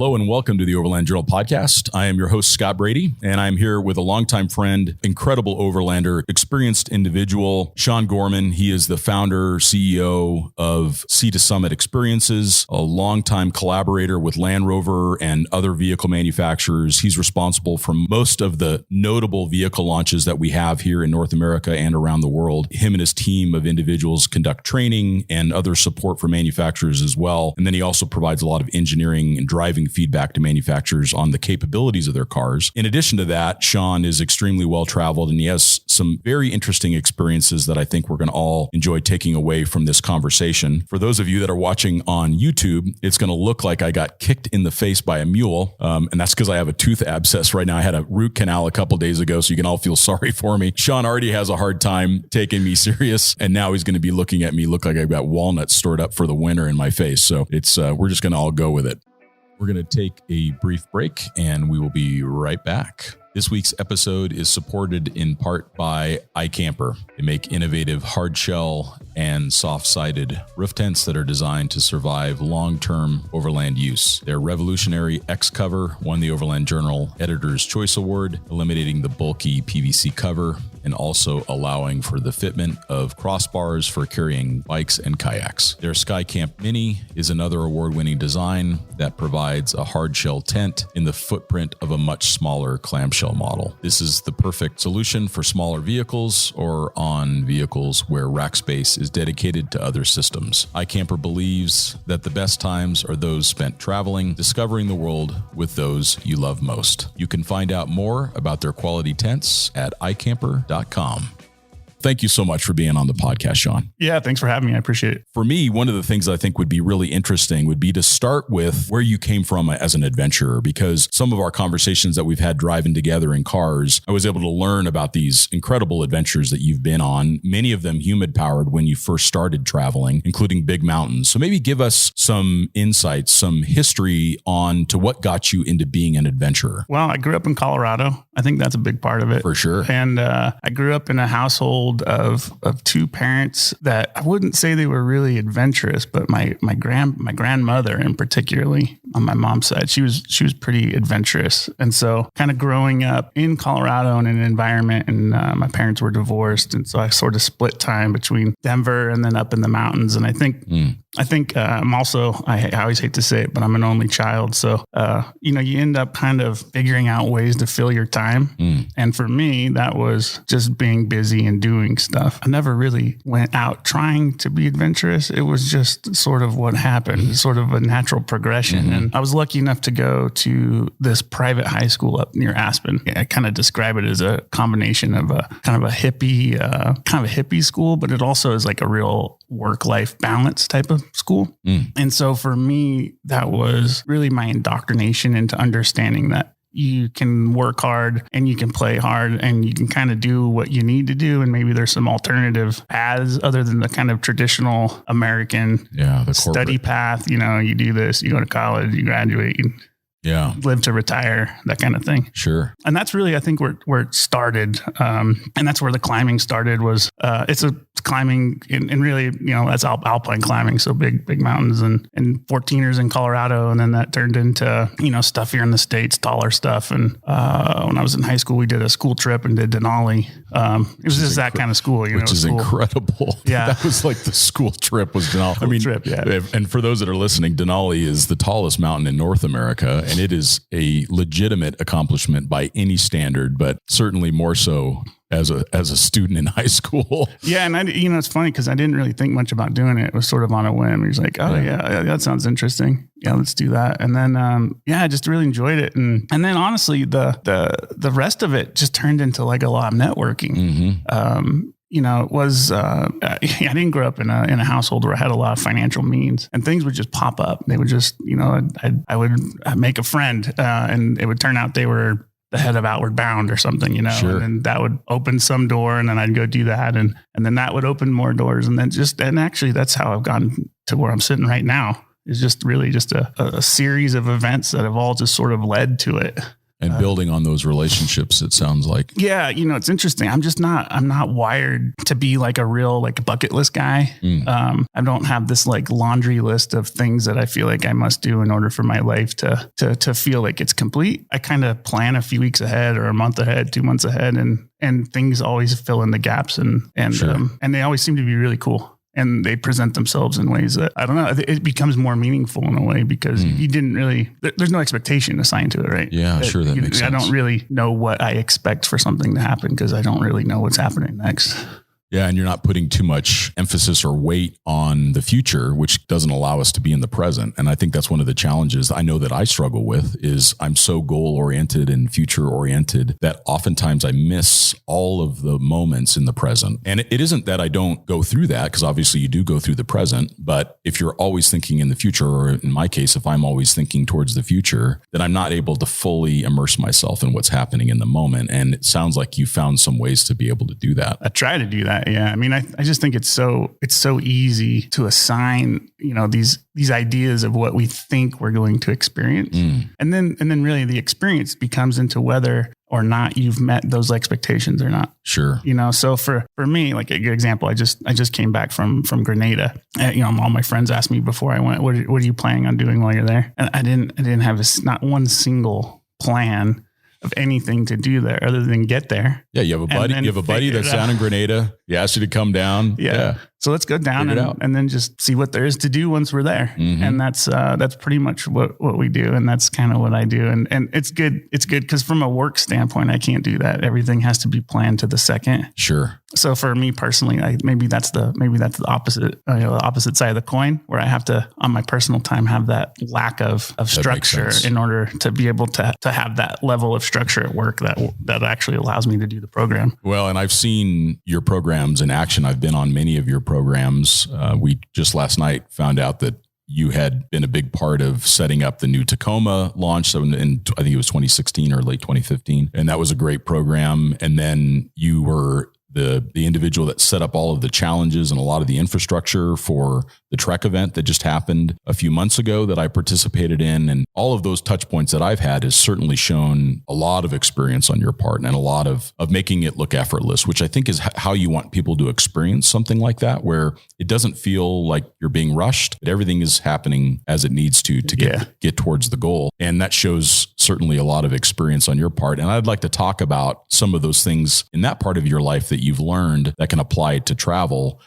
Hello and welcome to the Overland Journal podcast. I am your host, Scott Brady, and I'm here with a longtime friend, incredible overlander, experienced individual, Sean Gorman. He is the founder, CEO of Sea to Summit Experiences, a longtime collaborator with Land Rover and other vehicle manufacturers. He's responsible for most of the notable vehicle launches that we have here in North America and around the world. Him and his team of individuals conduct training and other support for manufacturers as well. And then he also provides a lot of engineering and driving feedback to manufacturers on the capabilities of their cars. In addition to that, Sean is extremely well traveled and he has some very interesting experiences that I think we're going to all enjoy taking away from this conversation. For those of you that are watching on YouTube, it's going to look like I got kicked in the face by a mule. And that's because I have a tooth abscess right now. I had a root canal a couple days ago, so you can all feel sorry for me. Sean already has a hard time taking me serious, and now he's going to be looking at me look like I've got walnuts stored up for the winter in my face. So it's we're just going to all go with it. We're going to take a brief break and we will be right back. This week's episode is supported in part by iCamper. They make innovative hard shell and soft-sided roof tents that are designed to survive long-term overland use. Their revolutionary X cover won the Overland Journal Editor's Choice Award, eliminating the bulky PVC cover and also allowing for the fitment of crossbars for carrying bikes and kayaks. Their SkyCamp Mini is another award-winning design that provides a hard shell tent in the footprint of a much smaller clamshell model. This is the perfect solution for smaller vehicles or on vehicles where rack space is dedicated to other systems. iCamper believes that the best times are those spent traveling, discovering the world with those you love most. You can find out more about their quality tents at iCamper.com. Thank you so much for being on the podcast, Sean. Yeah, thanks for having me. I appreciate it. For me, one of the things I think would be really interesting would be to start with where you came from as an adventurer, because some of our conversations that we've had driving together in cars, I was able to learn about these incredible adventures that you've been on, many of them humid powered when you first started traveling, including big mountains. So maybe give us some insights, some history on to what got you into being an adventurer. Well, I grew up in Colorado. I think that's a big part of it. For sure. And I grew up in a household of two parents that I wouldn't say they were really adventurous, but my grandmother in particularly on my mom's side, she was pretty adventurous. And so kind of growing up in Colorado in an environment, and my parents were divorced. And so I sort of split time between Denver and then up in the mountains. And I think I'm also, I always hate to say it, but I'm an only child. So, you end up kind of figuring out ways to fill your time. And for me, that was just being busy and doing stuff. I never really went out trying to be adventurous. It was just sort of what happened, sort of a natural progression. And I was lucky enough to go to this private high school up near Aspen. I kind of describe it as a combination of a kind of a hippie school, but it also is like a real work-life balance type of school. And so for me, that was really my indoctrination into understanding that you can work hard and you can play hard and you can kind of do what you need to do. And maybe there's some alternative paths other than the kind of traditional American study path. You do this, you go to college, you graduate, live to retire, that kind of thing. Sure. And that's really, I think, where it started. And that's where the climbing started was, it's a climbing and really, that's alpine climbing. So big mountains and 14ers in Colorado. And then that turned into, stuff here in the States, taller stuff. And when I was in high school, we did a school trip and did Denali. It was just that kind of school, which is incredible. Yeah. That was like the school trip was Denali. And for those that are listening, Denali is the tallest mountain in North America. And it is a legitimate accomplishment by any standard, but certainly more so as a student in high school. Yeah. And it's funny because I didn't really think much about doing it. It was sort of on a whim. He was like, yeah, that sounds interesting. Yeah, let's do that. And then, I just really enjoyed it. And then honestly, the rest of it just turned into like a lot of networking. It was, I didn't grow up in a household where I had a lot of financial means and things would just pop up. They would just, I would make a friend, and it would turn out they were the head of Outward Bound or something, Sure. And then that would open some door and then I'd go do that. And then that would open more doors. And then actually that's how I've gotten to where I'm sitting right now, is just really just a series of events that have all just sort of led to it. And building on those relationships, it sounds like. Yeah. It's interesting. I'm not wired to be like a real like bucket list guy. I don't have this like laundry list of things that I feel like I must do in order for my life to feel like it's complete. I kind of plan a few weeks ahead or a month ahead, 2 months ahead, and things always fill in the gaps and Sure. And they always seem to be really cool. And they present themselves in ways that, I don't know, it becomes more meaningful in a way because you didn't really, there's no expectation assigned to it, right? Yeah, sure. That makes sense. I don't really know what I expect for something to happen because I don't really know what's happening next. Yeah. And you're not putting too much emphasis or weight on the future, which doesn't allow us to be in the present. And I think that's one of the challenges I know that I struggle with is I'm so goal oriented and future oriented that oftentimes I miss all of the moments in the present. And it isn't that I don't go through that, because obviously you do go through the present. But if you're always thinking in the future, or in my case, if I'm always thinking towards the future, then I'm not able to fully immerse myself in what's happening in the moment. And it sounds like you found some ways to be able to do that. I try to do that. Yeah. I mean, I just think it's so easy to assign, these ideas of what we think we're going to experience. And then really the experience becomes into whether or not you've met those expectations or not. Sure. So for me, like a good example, I just came back from Grenada. All my friends asked me before I went, what are you planning on doing while you're there? And I didn't have not one single plan of anything to do there other than get there. Yeah. You have a buddy that's down in Grenada. He asked you to come down. Yeah. So let's go down and then just see what there is to do once we're there. And that's pretty much what we do. And that's kind of what I do. And it's good. It's good because from a work standpoint, I can't do that. Everything has to be planned to the second. Sure. So for me personally, maybe that's the opposite, the opposite side of the coin, where I have to, on my personal time, have that lack of structure in order to be able to have that level of structure at work that actually allows me to do the program. Well, and I've seen your programs in action. I've been on many of your programs. We just last night found out that you had been a big part of setting up the new Tacoma launch. So I think it was 2016 or late 2015. And that was a great program. And then you were the individual that set up all of the challenges and a lot of the infrastructure for the Trek event that just happened a few months ago that I participated in. And all of those touch points that I've had has certainly shown a lot of experience on your part and a lot of making it look effortless, which I think is how you want people to experience something like that, where it doesn't feel like you're being rushed, but everything is happening as it needs to get towards the goal. And that shows certainly a lot of experience on your part. And I'd like to talk about some of those things in that part of your life that you've learned that can apply to travel.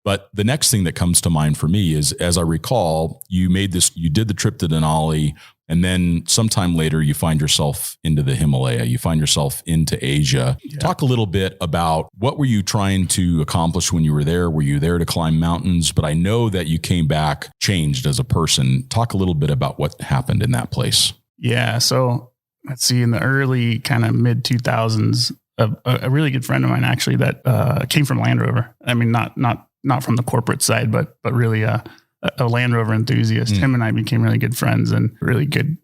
But the next thing that comes to mind for me is, as I recall, you did the trip to Denali, and then sometime later you find yourself into the Himalaya, you find yourself into Asia. Yeah. Talk a little bit about what were you trying to accomplish when you were there? Were you there to climb mountains? But I know that you came back changed as a person. Talk a little bit about what happened in that place. Yeah. So let's see, in the early kind of mid 2000s, a really good friend of mine actually that came from Land Rover. I mean, not from the corporate side, but really a Land Rover enthusiast. Him and I became really good friends and really good,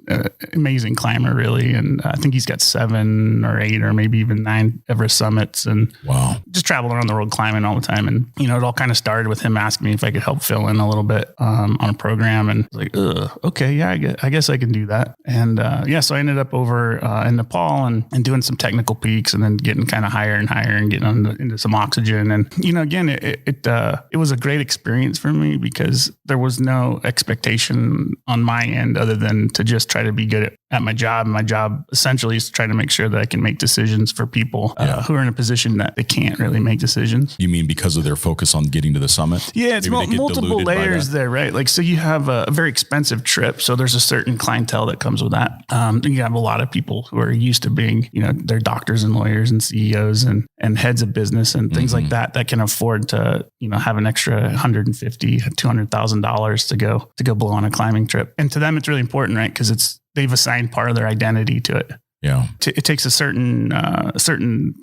amazing climber, really. And I think he's got 7 or 8 or maybe even 9 Everest summits, and wow, just traveled around the world climbing all the time. And, it all kind of started with him asking me if I could help fill in a little bit on a program. And I was like, okay, yeah, I guess I can do that. And so I ended up over in Nepal and doing some technical peaks and then getting kind of higher and higher and getting into some oxygen. And, again, it was a great experience for me because there was no expectation on my end other than to just try to be good at my job. My job essentially is to try to make sure that I can make decisions for people who are in a position that they can't really make decisions. You mean because of their focus on getting to the summit? Yeah, it's multiple layers there, right? Like, so you have a very expensive trip. So there's a certain clientele that comes with that. You have a lot of people who are used to being, they're doctors and lawyers and CEOs and heads of business and things like that can afford to, have an extra $150,000, $200,000 to go blow on a climbing trip. And to them, it's really important, right? Because they've assigned part of their identity to it. Yeah. It takes a certain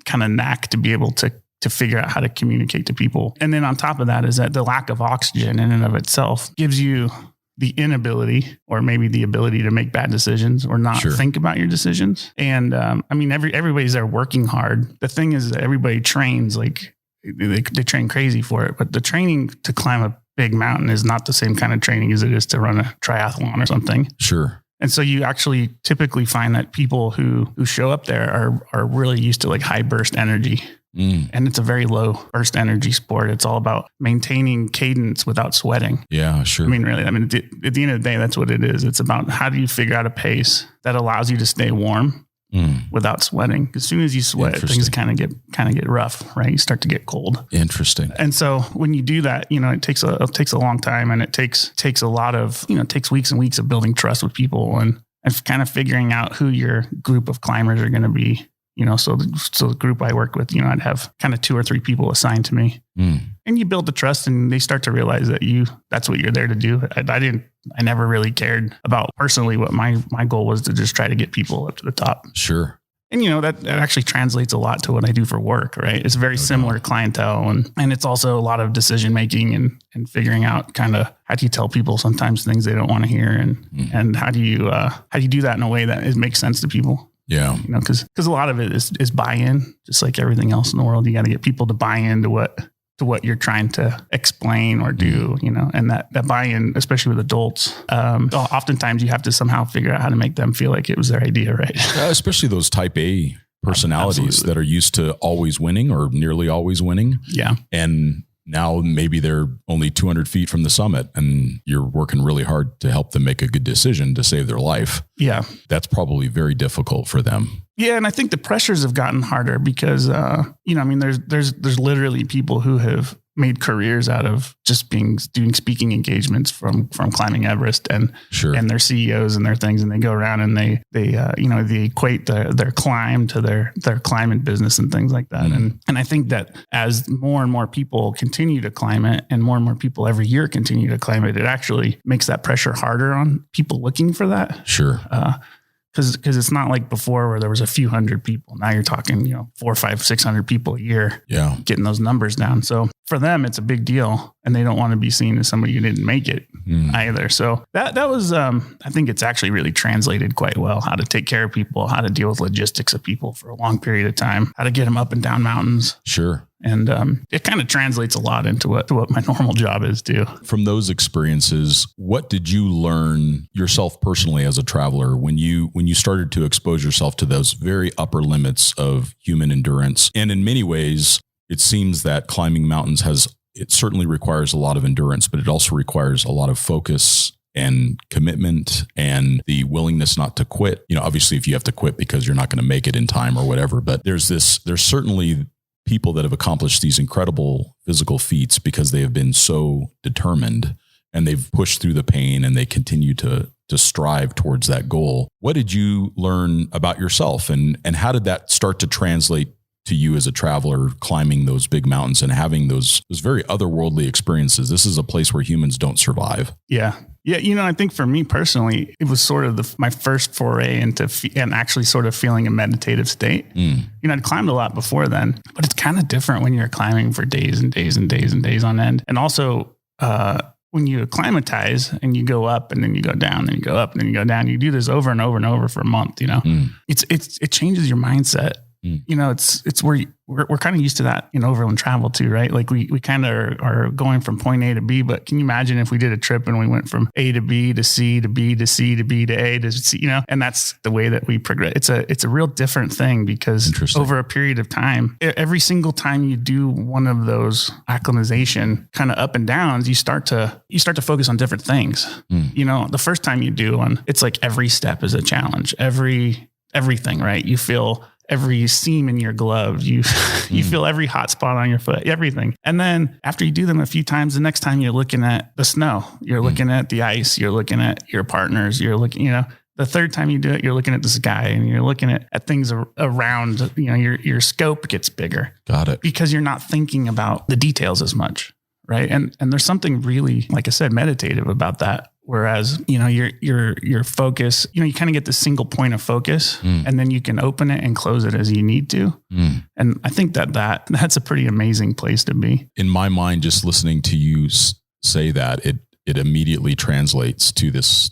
kind of knack to be able to figure out how to communicate to people. And then on top of that is that the lack of oxygen in and of itself gives you the inability or maybe the ability to make bad decisions or not think about your decisions. And everybody's there working hard. The thing is that everybody trains like they train crazy for it, but the training to climb a big mountain is not the same kind of training as it is to run a triathlon or something. Sure. And so you actually typically find that people who show up there are really used to like high burst energy. And it's a very low burst energy sport. It's all about maintaining cadence without sweating. Yeah, sure. I mean, really, at the end of the day, that's what it is. It's about how do you figure out a pace that allows you to stay warm without sweating. As soon as you sweat, things kind of get rough, right? You start to get cold. Interesting. And so when you do that, it takes a long time, and it takes a lot of, it takes weeks and weeks of building trust with people and kind of figuring out who your group of climbers are going to be. So the group I worked with, I'd have kind of 2 or 3 people assigned to me, and you build the trust, and they start to realize that that's what you're there to do. I never really cared about personally what my goal was, to just try to get people up to the top. Sure. And, that actually translates a lot to what I do for work, right? It's very similar clientele, and it's also a lot of decision making and figuring out kind of how do you tell people sometimes things they don't want to hear, and how do you do that in a way that it makes sense to people. Yeah. Because a lot of it is buy-in, just like everything else in the world. You got to get people to buy into what you're trying to explain or do, and that buy-in, especially with adults, oftentimes you have to somehow figure out how to make them feel like it was their idea, right? Especially those type A personalities that are used to always winning or nearly always winning. Yeah. And now maybe they're only 200 feet from the summit, and you're working really hard to help them make a good decision to save their life. Yeah. That's probably very difficult for them. Yeah. And I think the pressures have gotten harder because, there's literally people who have made careers out of just doing speaking engagements from climbing Everest, and their CEOs and their things. And they go around and they equate their climb to their climbing business and things like that. And I think that as more and more people continue to climb it, and more people every year continue to climb it, it actually makes that pressure harder on people looking for that. Sure. Because it's not like before where there was a few hundred people. Now you're talking, 400, 500, 600 people a year. Yeah. Getting those numbers down. So for them, it's a big deal, and they don't want to be seen as somebody who didn't make it either. So that was, I think it's actually really translated quite well, how to take care of people, how to deal with logistics of people for a long period of time, how to get them up and down mountains. Sure. And it kind of translates a lot into what my normal job is too. From those experiences, what did you learn yourself personally as a traveler when you started to expose yourself to those very upper limits of human endurance? And in many ways, it seems that climbing mountains it certainly requires a lot of endurance, but it also requires a lot of focus and commitment and the willingness not to quit. Obviously, if you have to quit because you're not going to make it in time or whatever, but there's certainly people that have accomplished these incredible physical feats because they have been so determined, and they've pushed through the pain, and they continue to strive towards that goal. What did you learn about yourself, and how did that start to translate to you as a traveler climbing those big mountains and having those very otherworldly experiences? This is a place where humans don't survive. Yeah. Yeah. I think for me personally, it was sort of my first foray into and actually sort of feeling a meditative state. I'd climbed a lot before then, but it's kind of different when you're climbing for days and days and days and days on end. And also, when you acclimatize and you go up and then you go down and you go up and then you go down, you do this over and over and over for a month, it changes your mindset. It's where we're kind of used to that in overland travel too, right? Like we kind of are going from point A to B, but can you imagine if we did a trip and we went from A to B to C to B to C to B to A to C, and that's the way that we progress. It's a real different thing because over a period of time, every single time you do one of those acclimatization kind of up and downs, you start to focus on different things. The first time you do one, it's like every step is a challenge, everything, right? You feel every seam in your glove, you feel every hot spot on your foot, everything. And then after you do them a few times, the next time you're looking at the snow, you're looking at the ice, you're looking at your partners, you're looking, the third time you do it, you're looking at the sky and you're looking at things around, your scope gets bigger. Got it. Because you're not thinking about the details as much. Right. And there's something really, like I said, meditative about that. Whereas, your focus, you kind of get the single point of focus and then you can open it and close it as you need to. And I think that's a pretty amazing place to be. In my mind, just listening to you say that, it immediately translates to this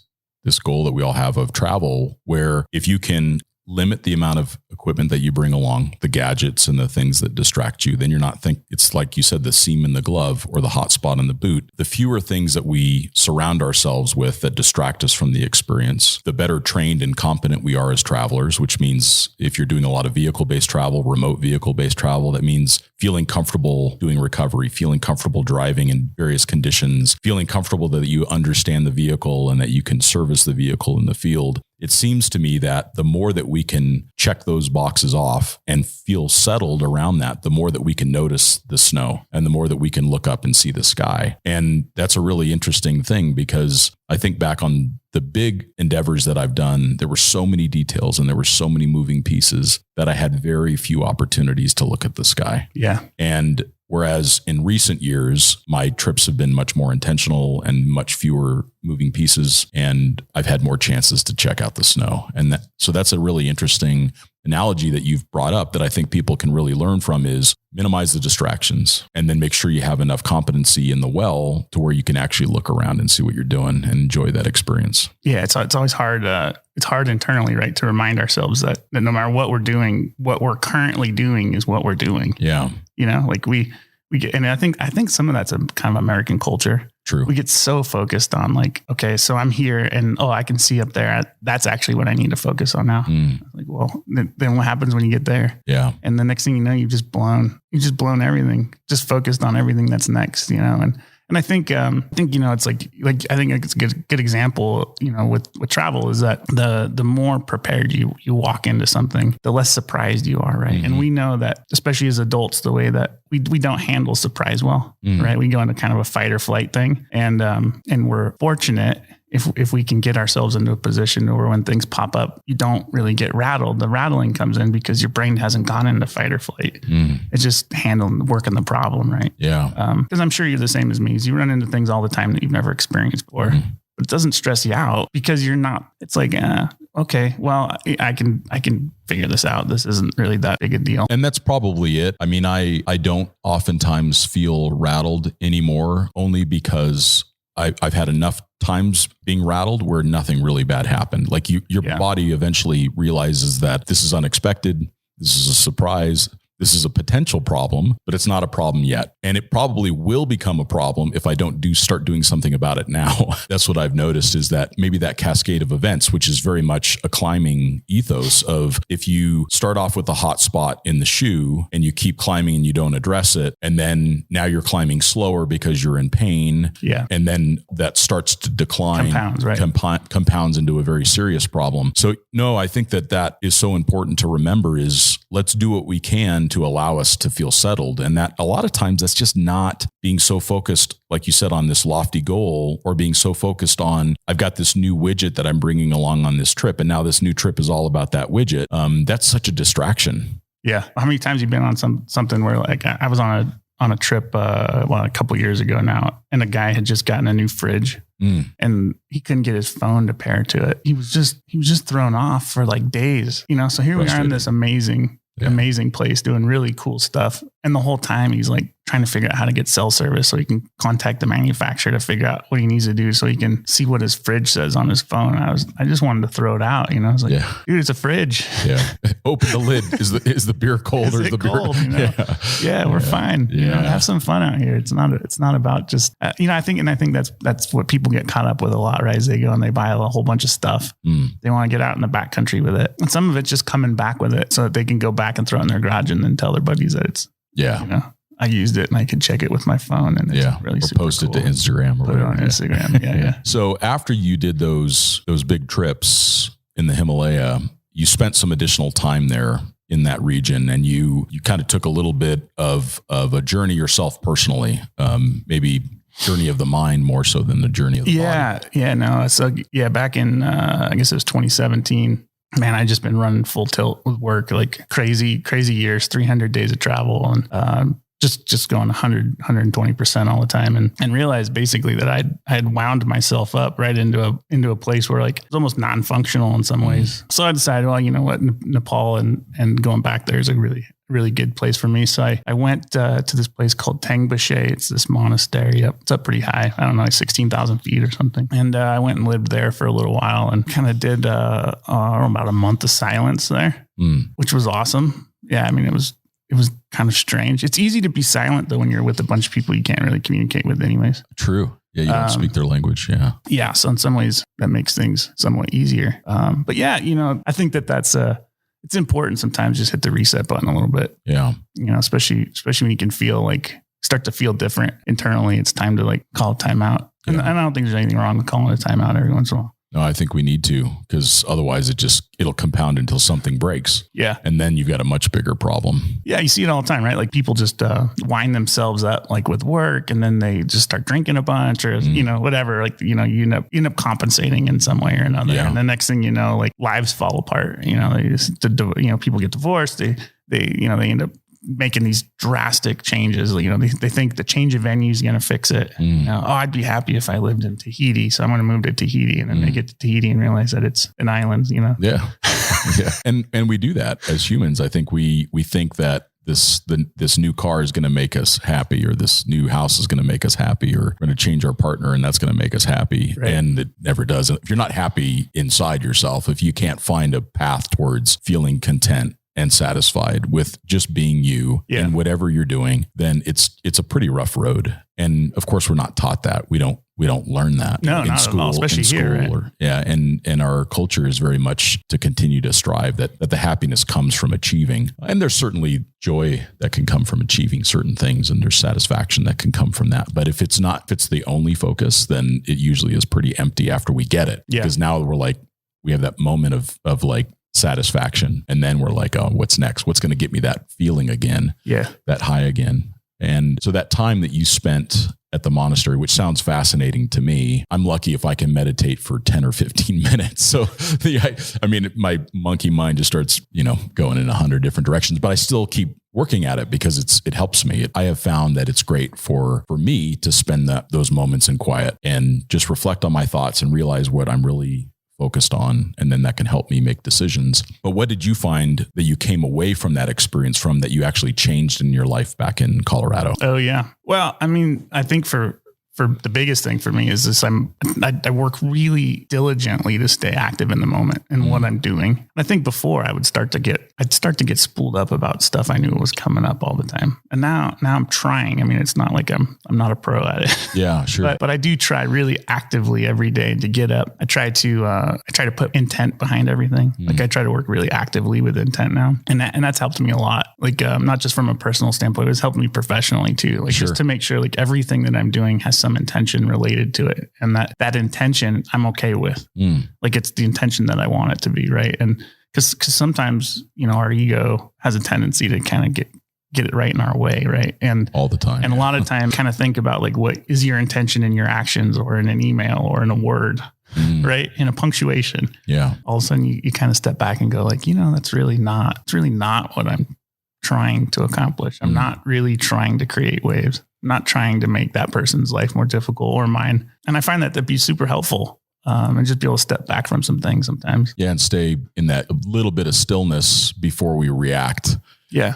goal that we all have of travel, where if you can limit the amount of equipment that you bring along, the gadgets and the things that distract you, then you're not it's like you said, the seam in the glove or the hot spot in the boot. The fewer things that we surround ourselves with that distract us from the experience, the better trained and competent we are as travelers, which means if you're doing a lot of vehicle-based travel, remote vehicle-based travel, that means feeling comfortable doing recovery, feeling comfortable driving in various conditions, feeling comfortable that you understand the vehicle and that you can service the vehicle in the field. It seems to me that the more that we can check those boxes off and feel settled around that, the more that we can notice the snow and the more that we can look up and see the sky. And that's a really interesting thing, because I think back on the big endeavors that I've done, there were so many details and there were so many moving pieces that I had very few opportunities to look at the sky. Yeah. And whereas in recent years, my trips have been much more intentional and much fewer moving pieces, and I've had more chances to check out the snow. And so that's a really interesting analogy that you've brought up that I think people can really learn from, is minimize the distractions and then make sure you have enough competency in the well to where you can actually look around and see what you're doing and enjoy that experience. Yeah. It's always hard. It's hard internally, right, to remind ourselves that no matter what we're doing, what we're currently doing is what we're doing. Yeah. You know, like we get, and I think some of that's a kind of American culture. True. We get so focused on like, okay, so I'm here and, I can see up there. That's actually what I need to focus on now. Like, well, then what happens when you get there? Yeah. And the next thing you know, you've just blown everything, just focused on everything that's next, you know? And I think, you know, it's like, I think it's a good example, you know, with travel is that the more prepared you walk into something, the less surprised you are. Right. Mm-hmm. And we know that, especially as adults, the way that we don't handle surprise well, right. We go into kind of a fight or flight thing, and we're fortunate if we can get ourselves into a position where when things pop up, you don't really get rattled. The rattling comes in because your brain hasn't gone into fight or flight. It's just working the problem, right? Yeah. Because I'm sure you're the same as me. You run into things all the time that you've never experienced before. But it doesn't stress you out because you're not. It's like, okay, well, I can figure this out. This isn't really that big a deal. And that's probably it. I mean, I don't oftentimes feel rattled anymore, only because I've had enough times being rattled where nothing really bad happened. Like your body eventually realizes that this is unexpected. This is a surprise. This is a potential problem, but it's not a problem yet. And it probably will become a problem if I don't start doing something about it now. That's what I've noticed, is that maybe that cascade of events, which is very much a climbing ethos of, if you start off with a hot spot in the shoe and you keep climbing and you don't address it, and then now you're climbing slower because you're in pain. Yeah. And then that starts to decline, compounds, right? Compounds into a very serious problem. So no, I think that is so important to remember, is let's do what we can to allow us to feel settled. And that a lot of times that's just not being so focused, like you said, on this lofty goal, or being so focused on, I've got this new widget that I'm bringing along on this trip, and now this new trip is all about that widget. That's such a distraction. Yeah. How many times have you been on something where, like, I was on a trip, a couple of years ago now, and a guy had just gotten a new fridge. And he couldn't get his phone to pair to it. He was just thrown off for like days, you know? So here we are in this amazing place doing really cool stuff. And the whole time he's like trying to figure out how to get cell service so he can contact the manufacturer to figure out what he needs to do so he can see what his fridge says on his phone. I just wanted to throw it out, you know? I was like, dude, it's a fridge. Yeah. Open the lid. Is the beer cold, or is the cold, beer? You know? Yeah, we're fine. You know, have some fun out here. It's not about just, you know, I think that's what people get caught up with a lot, right? Is they go and they buy a whole bunch of stuff. They want to get out in the backcountry with it. And some of it's just coming back with it so that they can go back and throw it in their garage and then tell their buddies that it's, you know, I used it and I can check it with my phone, and it's really super post cool. it to Instagram or put whatever. It on Instagram. Yeah. So after you did those big trips in the Himalaya, you spent some additional time there in that region, and you kind of took a little bit of a journey yourself personally, maybe journey of the mind more so than the journey of the body. Yeah. No. So back in, I guess it was 2017, man, I just been running full tilt with work, like crazy years, 300 days of travel, and just going 120% all the time, and realized basically that I had wound myself up right into a place where like it's almost non-functional in some ways. So I decided, well, you know what, Nepal and going back there is a really good place for me. So I went to this place called Tengbache. It's this monastery it's up pretty high. I don't know, like 16,000 feet or something. And I went and lived there for a little while and kind of did about a month of silence there, which was awesome. Yeah, I mean, it was kind of strange. It's easy to be silent though when you're with a bunch of people you can't really communicate with anyways. True. Yeah, you don't speak their language. Yeah. Yeah. So in some ways that makes things somewhat easier. But yeah, you know, I think that's it's important sometimes just hit the reset button a little bit. Yeah. You know, especially when you can start to feel different internally. It's time to like call a timeout. Yeah. And I don't think there's anything wrong with calling a timeout every once in a while. No, I think we need to, because otherwise it'll compound until something breaks. Yeah. And then you've got a much bigger problem. Yeah. You see it all the time, right? Like people just wind themselves up like with work, and then they just start drinking a bunch or, you know, whatever, like, you know, you end up compensating in some way or another. Yeah. And the next thing you know, like lives fall apart, you know, people get divorced. They end up making these drastic changes. You know, they think the change of venue is going to fix it. You know, I'd be happy if I lived in Tahiti, so I'm going to move to Tahiti. And then they get to Tahiti and realize that it's an island, you know? Yeah. Yeah. And we do that as humans. I think we think that this new car is going to make us happy, or this new house is going to make us happy, or we're going to change our partner and that's going to make us happy. Right. And it never does. If you're not happy inside yourself, if you can't find a path towards feeling content and satisfied with just being you and whatever you're doing, then it's a pretty rough road. And of course, we're not taught that. We don't learn that in school, at all, especially here. Right? And our culture is very much to continue to strive that the happiness comes from achieving. And there's certainly joy that can come from achieving certain things, and there's satisfaction that can come from that. But if it's the only focus, then it usually is pretty empty after we get it. Yeah. Because now we have that moment of like satisfaction, and then we're like, oh, what's next? What's going to get me that feeling again? Yeah, that high again. And so that time that you spent at the monastery, which sounds fascinating to me, I'm lucky if I can meditate for 10 or 15 minutes. So I mean, my monkey mind just starts, going in 100 different directions, but I still keep working at it because it helps me. I have found that it's great for me to spend those moments in quiet and just reflect on my thoughts and realize what I'm really focused on, and then that can help me make decisions. But what did you find that you came away from that experience from that you actually changed in your life back in Colorado? Oh yeah. Well, I mean, I think for the biggest thing for me is this, I work really diligently to stay active in the moment and what I'm doing. And I think before I'd start to get spooled up about stuff I knew was coming up all the time. And now I'm trying. I mean, it's not like I'm not a pro at it. Yeah, sure. But I do try really actively every day to get up. I try to put intent behind everything. Like I try to work really actively with intent now. And that's helped me a lot. Like not just from a personal standpoint, it's helped me professionally too. Like just to make sure like everything that I'm doing has some intention related to it, and that intention I'm okay with. Like it's the intention that I want it to be, right? And because sometimes our ego has a tendency to kind of get it right in our way, right? And all the time, and a lot of time, kind of think about like what is your intention in your actions, or in an email, or in a word, right? In a punctuation. Yeah. All of a sudden, you kind of step back and go like, that's really not. It's really not what I'm trying to accomplish. I'm not really trying to create waves. I'm not trying to make that person's life more difficult or mine. And I find that to be super helpful. And just be able to step back from some things sometimes. Yeah. And stay in that little bit of stillness before we react. Yeah.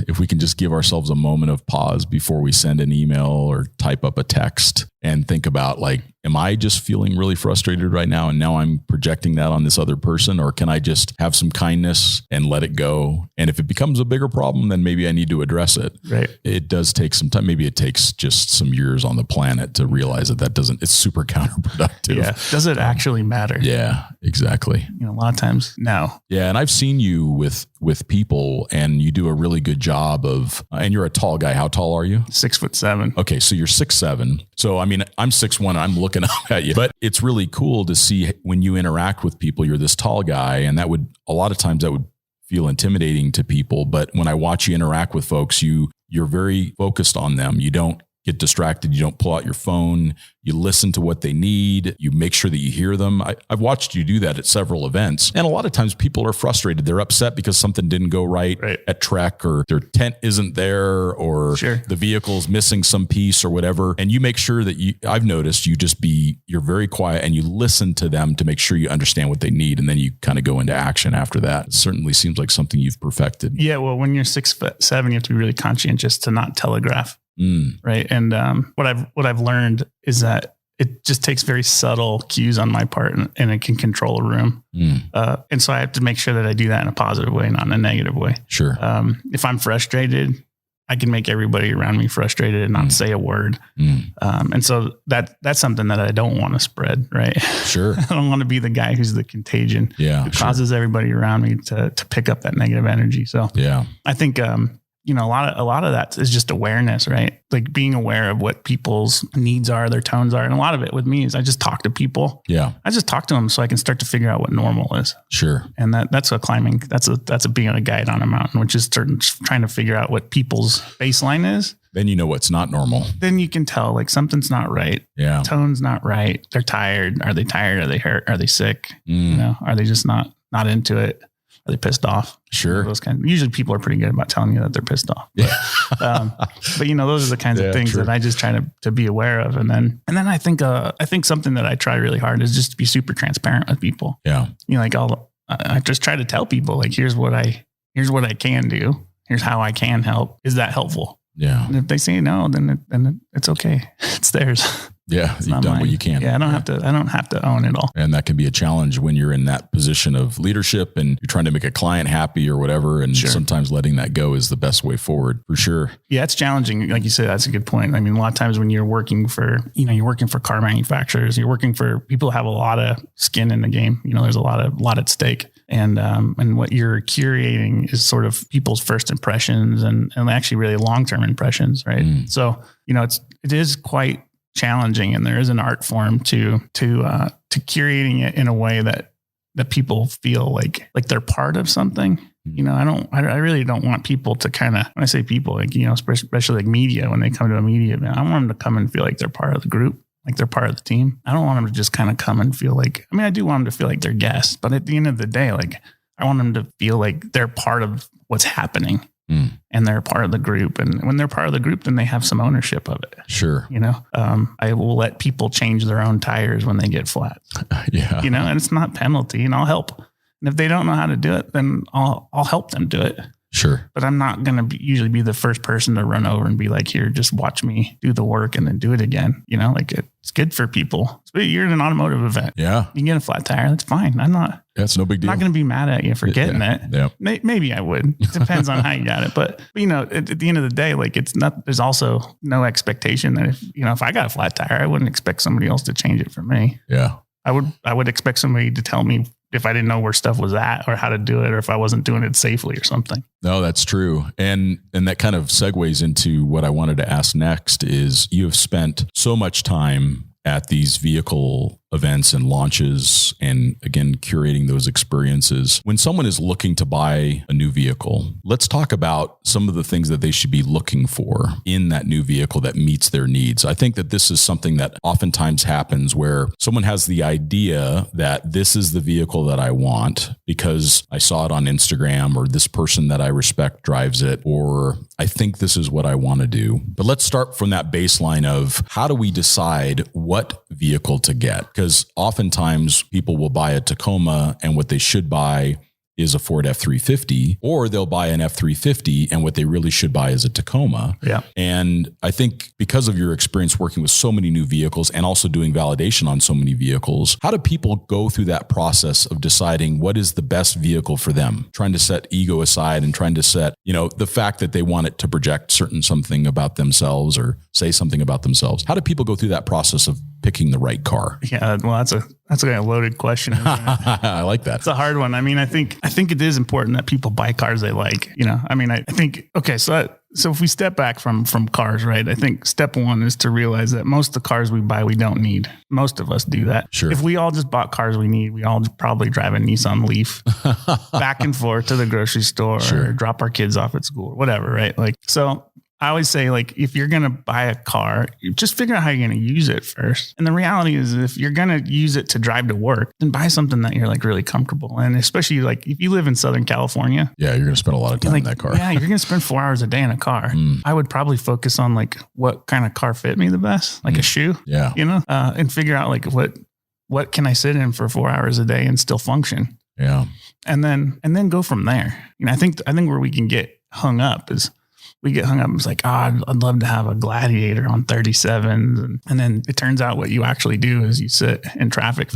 If we can just give ourselves a moment of pause before we send an email or type up a text and think about like, am I just feeling really frustrated right now? And now I'm projecting that on this other person, or can I just have some kindness and let it go? And if it becomes a bigger problem, then maybe I need to address it. Right. It does take some time. Maybe it takes just some years on the planet to realize it's super counterproductive. Yeah. Does it actually matter? Yeah, exactly. A lot of times, no. Yeah. And I've seen you with people, and you do a really good job of, and you're a tall guy. How tall are you? 6'7". Okay. So you're 6'7". So, I mean, I'm 6'1". I'm looking up at you, but it's really cool to see when you interact with people, you're this tall guy, and a lot of times that would feel intimidating to people. But when I watch you interact with folks, you're very focused on them. You don't get distracted. You don't pull out your phone. You listen to what they need. You make sure that you hear them. I've watched you do that at several events. And a lot of times people are frustrated. They're upset because something didn't go right at Trek, or their tent isn't there, or the vehicle's missing some piece or whatever. And you make sure that I've noticed you're very quiet and you listen to them to make sure you understand what they need. And then you kind of go into action after that. It certainly seems like something you've perfected. Yeah. Well, when you're 6'7", you have to be really conscientious to not telegraph. Right. And what I've learned is that it just takes very subtle cues on my part, and it can control a room. And so I have to make sure that I do that in a positive way, not in a negative way. Sure. If I'm frustrated, I can make everybody around me frustrated and not say a word. And so that's something that I don't want to spread. Right. Sure. I don't want to be the guy who's the contagion who causes everybody around me to pick up that negative energy. So I think, a lot of that is just awareness, right? Like being aware of what people's needs are, their tones are. And a lot of it with me is I just talk to people. Yeah. I just talk to them so I can start to figure out what normal is. Sure. And that's a being a guide on a mountain, which is trying to figure out what people's baseline is. Then you know what's not normal. Then you can tell like something's not right. Yeah. Tone's not right. They're tired. Are they tired? Are they hurt? Are they sick? Are they just not into it? Are they pissed off? Sure. Those usually people are pretty good about telling you that they're pissed off. But, but those are the kinds of things that I just try to be aware of. And then I think something that I try really hard is just to be super transparent with people. Yeah. I just try to tell people like, here's what I can do. Here's how I can help. Is that helpful? Yeah. And if they say no, then it's okay. It's theirs. Yeah. You've done what you can. Yeah. I don't have to own it all. And that can be a challenge when you're in that position of leadership and you're trying to make a client happy or whatever. And sometimes letting that go is the best way forward for sure. Yeah. It's challenging. Like you said, that's a good point. I mean, a lot of times when you're working for car manufacturers, you're working for people who have a lot of skin in the game. There's a lot at stake. And what you're curating is sort of people's first impressions and actually really long-term impressions. Right. So, it is quite challenging, and there is an art form to curating it in a way that people feel like they're part of something. I really don't want people to when I say people, especially like media, when they come to a media event, I want them to come and feel like they're part of the group, like they're part of the team. I don't want them to just come and feel like, I do want them to feel like they're guests, but at the end of the day, I want them to feel like they're part of what's happening. And they're part of the group. And when they're part of the group, then they have some ownership of it. Sure. I will let people change their own tires when they get flat. And it's not penalty, and I'll help. And if they don't know how to do it, then I'll help them do it. Sure. But I'm not going to usually be the first person to run over and be like, here, just watch me do the work and then do it again. It's good for people. You're in an automotive event. Yeah. You can get a flat tire. That's fine. It's no big deal. I'm not going to be mad at you for getting it. Yeah. Maybe I would. It depends on how you got it. But at the end of the day, there's also no expectation that if I got a flat tire, I wouldn't expect somebody else to change it for me. Yeah. I would expect somebody to tell me if I didn't know where stuff was at or how to do it, or if I wasn't doing it safely or something. No, that's true. And that kind of segues into what I wanted to ask next is you have spent so much time at these vehicle events and launches, and again, curating those experiences. When someone is looking to buy a new vehicle, let's talk about some of the things that they should be looking for in that new vehicle that meets their needs. I think that this is something that oftentimes happens where someone has the idea that this is the vehicle that I want because I saw it on Instagram, or this person that I respect drives it, or I think this is what I want to do. But let's start from that baseline of how do we decide what vehicle to get? Because oftentimes people will buy a Tacoma and what they should buy is a Ford F-350, or they'll buy an F-350 and what they really should buy is a Tacoma. Yeah. And I think because of your experience working with so many new vehicles and also doing validation on so many vehicles, how do people go through that process of deciding what is the best vehicle for them? Trying to set ego aside and trying to set, the fact that they want it to project something about themselves or say something about themselves. How do people go through that process of picking the right car? Yeah, well, that's a loaded question. I like that. It's a hard one. I think it is important that people buy cars they like. I think okay. So if we step back from cars, right? I think step one is to realize that most of the cars we buy we don't need. Most of us do that. Sure. If we all just bought cars we need, we all probably drive a Nissan Leaf back and forth to the grocery store, or drop our kids off at school, or whatever, right? So I always say, like, if you're going to buy a car, you just figure out how you're going to use it first. And the reality is, if you're going to use it to drive to work, then buy something that you're like really comfortable. And especially like if you live in Southern California. Yeah, you're going to spend a lot of time in that car. Yeah, you're going to spend 4 hours a day in a car. I would probably focus on like what kind of car fit me the best, like a shoe. Yeah. You know, and figure out like what can I sit in for 4 hours a day and still function. Yeah. And then go from there. You know, I think where we can get hung up is it's like, I'd love to have a Gladiator on 37s. And then it turns out what you actually do is you sit in traffic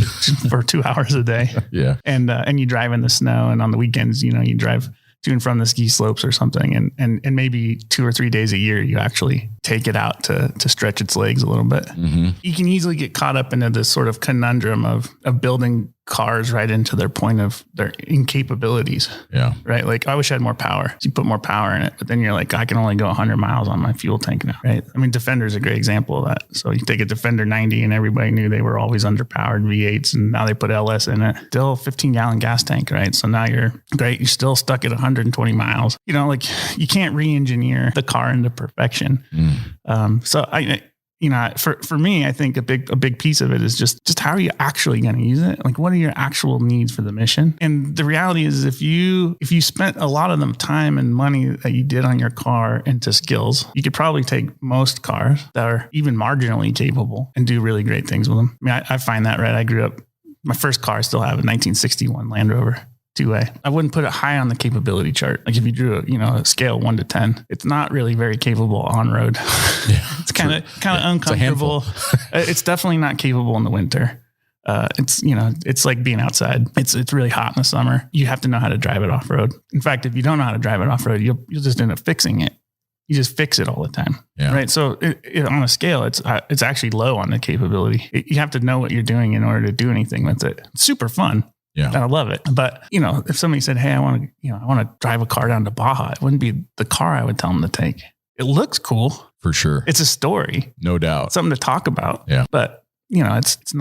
for 2 hours a day. Yeah. And you drive in the snow, and on the weekends, you know, you drive to and from the ski slopes or something. And maybe 2 or 3 days a year, you actually take it out to stretch its legs a little bit. Mm-hmm. You can easily get caught up into this sort of conundrum of building cars right into their point of their incapabilities. Yeah. Right. Like, I wish I had more power. So you put more power in it, but then you're like, I can only go 100 miles on my fuel tank now. Right. I mean, Defender is a great example of that. So you take a Defender 90 and everybody knew they were always underpowered V8s, and now they put LS in it. Still 15-gallon gas tank. Right. So now you're great. You're still stuck at 120 miles. You know, like, you can't re-engineer the car into perfection. You know, for me, I think a big piece of it is just how are you actually going to use it? Like, what are your actual needs for the mission? And the reality is, if you spent a lot of the time and money that you did on your car into skills, you could probably take most cars that are even marginally capable and do really great things with them. I mean, I find that, right? I grew up, my first car I still have a 1961 Land Rover. Two-way. I wouldn't put it high on the capability chart. Like, if you drew a scale 1 to 10, it's not really very capable on road. Yeah, it's kind of uncomfortable. It's definitely not capable in the winter. It's like being outside. It's really hot in the summer. You have to know how to drive it off road. In fact, if you don't know how to drive it off road, you'll just end up fixing it. You just fix it all the time. Yeah. Right. So on a scale, it's actually low on the capability. You have to know what you're doing in order to do anything with it. It's super fun. Yeah. And I love it. But, you know, if somebody said, hey, I want to drive a car down to Baja, it wouldn't be the car I would tell them to take. It looks cool. For sure. It's a story. No doubt. Something to talk about. Yeah. But, you know, it's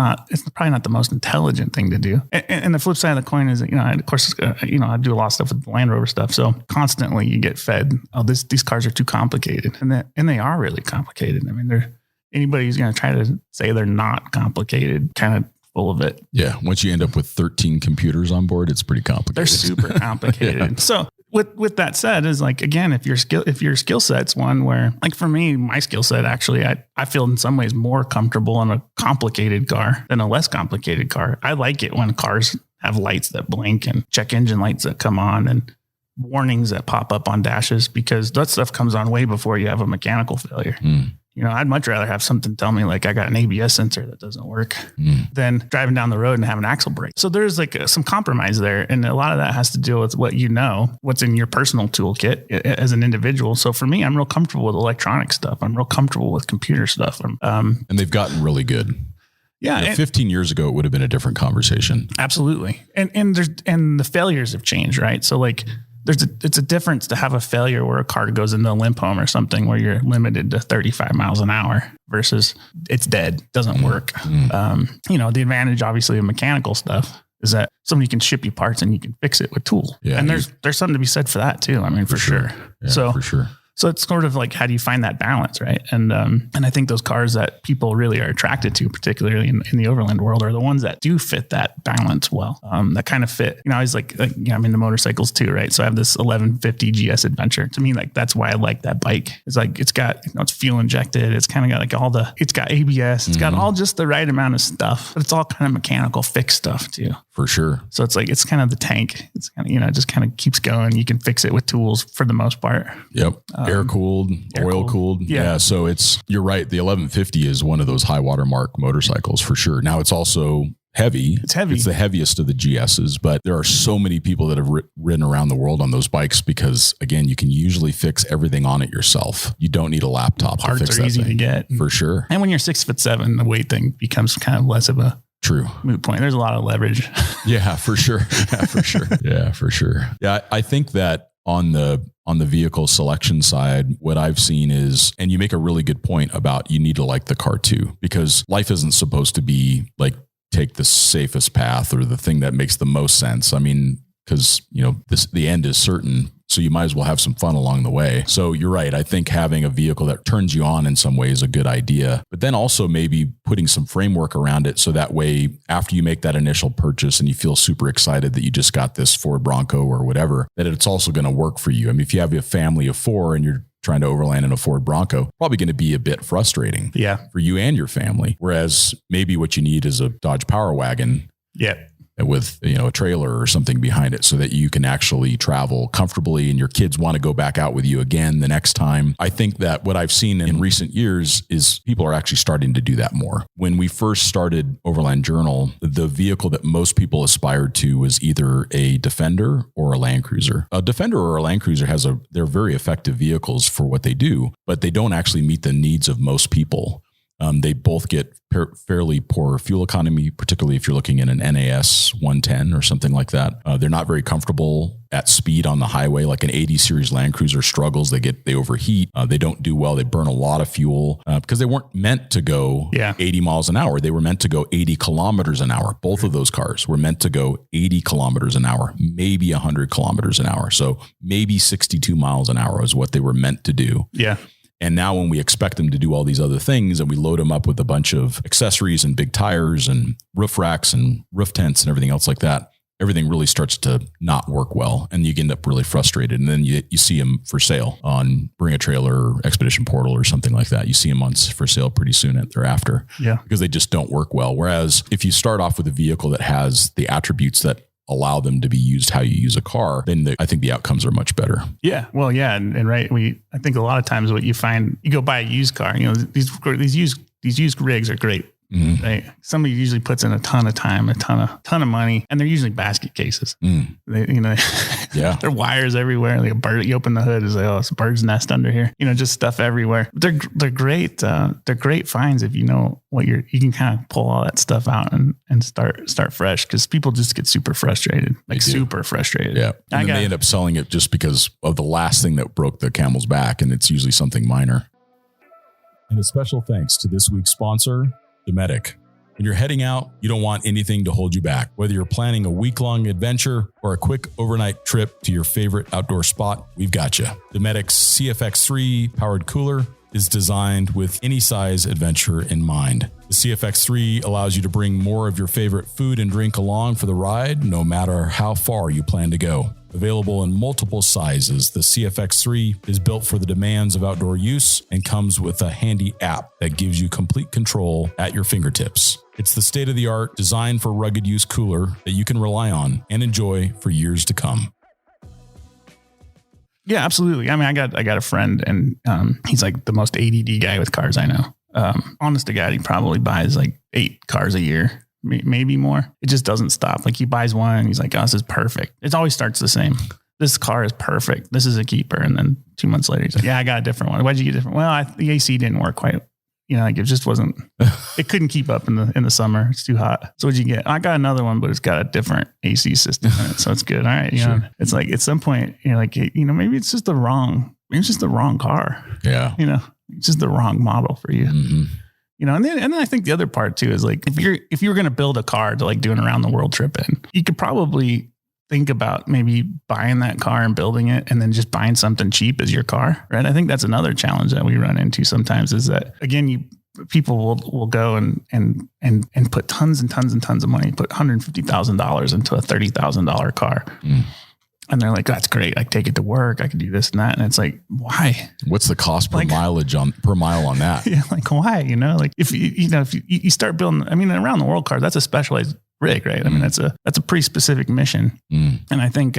probably not the most intelligent thing to do. And the flip side of the coin is that, you know, of course, I do a lot of stuff with the Land Rover stuff. So constantly you get fed, these cars are too complicated. And they are really complicated. I mean, anybody who's going to try to say they're not complicated kind of full of it. Yeah. Once you end up with 13 computers on board, it's pretty complicated. They're super complicated. Yeah. So with that said, is like, again, if your skill set's one where, like, for me, my skill set, actually, I feel in some ways more comfortable in a complicated car than a less complicated car. I like it when cars have lights that blink and check engine lights that come on and warnings that pop up on dashes, because that stuff comes on way before you have a mechanical failure. You know, I'd much rather have something tell me like I got an ABS sensor that doesn't work than driving down the road and have an axle break. So there's like some compromise there. And a lot of that has to deal with what's in your personal toolkit as an individual. So for me, I'm real comfortable with electronic stuff. I'm real comfortable with computer stuff. And they've gotten really good. Yeah. You know, 15 years ago, it would have been a different conversation. Absolutely. And the failures have changed, right? So like, it's a difference to have a failure where a car goes into a limp home or something where you're limited to 35 miles an hour versus it's dead, doesn't work. You know, the advantage obviously of mechanical stuff is that somebody can ship you parts and you can fix it with tools. Yeah, and there's something to be said for that too. I mean, for sure. Yeah, for sure. So it's sort of like, how do you find that balance, right? And I think those cars that people really are attracted to, particularly in the overland world, are the ones that do fit that balance well. That kind of fit. You know, I was like, you know, I'm into motorcycles too, right? So I have this 1150 GS Adventure. To me, like, that's why I like that bike. It's like, it's got, you know, it's fuel injected. It's kind of got like it's got ABS. It's got all just the right amount of stuff, but it's all kind of mechanical fixed stuff too. For sure. So it's like, it's kind of the tank. It's kind of, you know, it just kind of keeps going. You can fix it with tools for the most part. Yep. Air cooled, oil cooled. Yeah. So you're right. The 1150 is one of those high watermark motorcycles for sure. Now it's also heavy. It's heavy. It's the heaviest of the GSs, but there are so many people that have ridden around the world on those bikes because, again, you can usually fix everything on it yourself. You don't need a laptop. Parts to fix are easy to get. For sure. And when you're 6'7", the weight thing becomes kind of less of a moot point. There's a lot of leverage. Yeah, for sure. Yeah, for sure. Yeah, I think that on the vehicle selection side, what I've seen is, and you make a really good point about, you need to like the car too, because life isn't supposed to be like, take the safest path or the thing that makes the most sense. I mean, because, you know, the end is certain So you might as well have some fun along the way. So you're right. I think having a vehicle that turns you on in some way is a good idea, but then also maybe putting some framework around it. So that way, after you make that initial purchase and you feel super excited that you just got this Ford Bronco or whatever, that it's also going to work for you. I mean, if you have a family of 4 and you're trying to overland in a Ford Bronco, probably going to be a bit frustrating for you and your family. Whereas maybe what you need is a Dodge Power Wagon. With, a trailer or something behind it so that you can actually travel comfortably and your kids want to go back out with you again the next time. I think that what I've seen in recent years is people are actually starting to do that more. When we first started Overland Journal, the vehicle that most people aspired to was either a Defender or a Land Cruiser. A Defender or a Land Cruiser they're very effective vehicles for what they do, but they don't actually meet the needs of most people. They both get fairly poor fuel economy, particularly if you're looking at an NAS 110 or something like that. They're not very comfortable at speed on the highway. Like an 80 series Land Cruiser struggles. They overheat. They don't do well. They burn a lot of fuel because they weren't meant to go 80 miles an hour. They were meant to go 80 kilometers an hour. Both of those cars were meant to go 80 kilometers an hour, maybe 100 kilometers an hour. So maybe 62 miles an hour is what they were meant to do. Yeah. And now when we expect them to do all these other things and we load them up with a bunch of accessories and big tires and roof racks and roof tents and everything else like that, everything really starts to not work well. And you end up really frustrated. And then you see them for sale on Bring a Trailer or Expedition Portal or something like that. You see them for sale pretty soon thereafter because they just don't work well. Whereas if you start off with a vehicle that has the attributes that allow them to be used how you use a car, then I think the outcomes are much better. Yeah. Well, yeah. And right. I think a lot of times what you find, you go buy a used car, these used rigs are great. Mm-hmm. Right. Somebody usually puts in a ton of time, a ton of money, and they're usually basket cases. They, there are wires everywhere. Like a bird, you open the hood, it's like, it's a bird's nest under here. Just stuff everywhere. They're great. They're great finds if you know what you can kind of pull all that stuff out and start fresh, because people just get super frustrated, super frustrated. Yeah. And then they end up selling it just because of the last thing that broke the camel's back, and it's usually something minor. And a special thanks to this week's sponsor, Dometic. When you're heading out, you don't want anything to hold you back. Whether you're planning a week-long adventure or a quick overnight trip to your favorite outdoor spot, we've got you. Dometic's CFX3 powered cooler is designed with any size adventure in mind. The CFX3 allows you to bring more of your favorite food and drink along for the ride, no matter how far you plan to go. Available in multiple sizes, the CFX3 is built for the demands of outdoor use and comes with a handy app that gives you complete control at your fingertips. It's the state-of-the-art, designed for rugged use cooler that you can rely on and enjoy for years to come. Yeah, absolutely. I mean, I got a friend, and he's like the most ADD guy with cars I know. Honest to God, he probably buys like 8 cars a year, maybe more. It just doesn't stop. Like he buys one and he's like, oh, this is perfect. It always starts the same. This car is perfect. This is a keeper. And then 2 months later, he's like, yeah, I got a different one. Why'd you get different? Well, the AC didn't work quite. Like it just wasn't, it couldn't keep up in the summer. It's too hot. So what'd you get? I got another one, but it's got a different AC system in it. So it's good. All right. It's like at some point, maybe it's just the wrong car. Yeah. It's just the wrong model for you. Mm-hmm. And then I think the other part too is like, if you were going to build a car to like do an around the world trip in, you could probably think about maybe buying that car and building it and then just buying something cheap as your car. Right. I think that's another challenge that we run into sometimes is that, again, people will go and put tons and tons and tons of money, put $150,000 into a $30,000 car. Mm. And they're like, that's great. I take it to work. I can do this and that. And it's like, why? What's the cost per per mile on that? Yeah. Like why, like if you start building, around the world car, that's a specialized rig, right? I mean, that's a pretty specific mission. Mm. And I think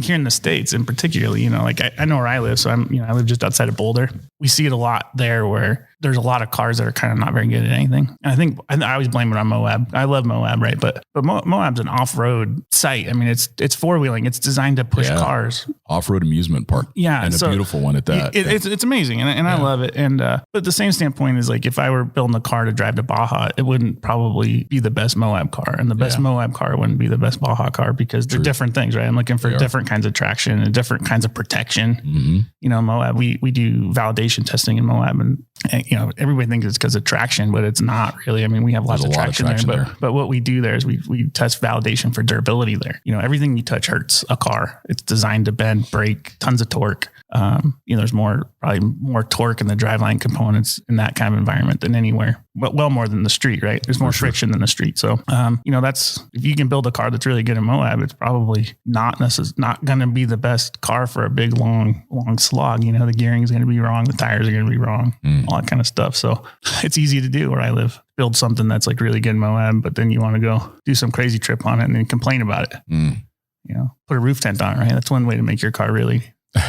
here in the States in particularly, I know where I live. So I live just outside of Boulder. We see it a lot there where there's a lot of cars that are kind of not very good at anything. And I think I always blame it on Moab. I love Moab, right? But Moab's an off-road site. I mean, it's four-wheeling. It's designed to push cars. Off-road amusement park. Yeah. And a beautiful one at that. It's amazing. And I love it. And, but the same standpoint is like, if I were building a car to drive to Baja, it wouldn't probably be the best Moab car. And the best Moab car wouldn't be the best Baja car because they're different things, right? I'm looking for different kinds of traction and different kinds of protection. Mm-hmm. Moab, we do validation testing in Moab and everybody thinks it's because of traction, but it's not really. I mean, we have lots of traction there, but what we do there is we test validation for durability there. Everything you touch hurts a car. It's designed to bend, break, tons of torque. There's probably more torque in the driveline components in that kind of environment than anywhere, but well more than the street, right? There's more friction than the street. So, that's, if you can build a car that's really good in Moab, it's probably not going to be the best car for a big, long slog. The gearing is going to be wrong. The tires are going to be wrong, all that kind of stuff. So it's easy to do where I live. Build something that's like really good in Moab, but then you want to go do some crazy trip on it and then complain about it. Put a roof tent on it, right? That's one way to make your car really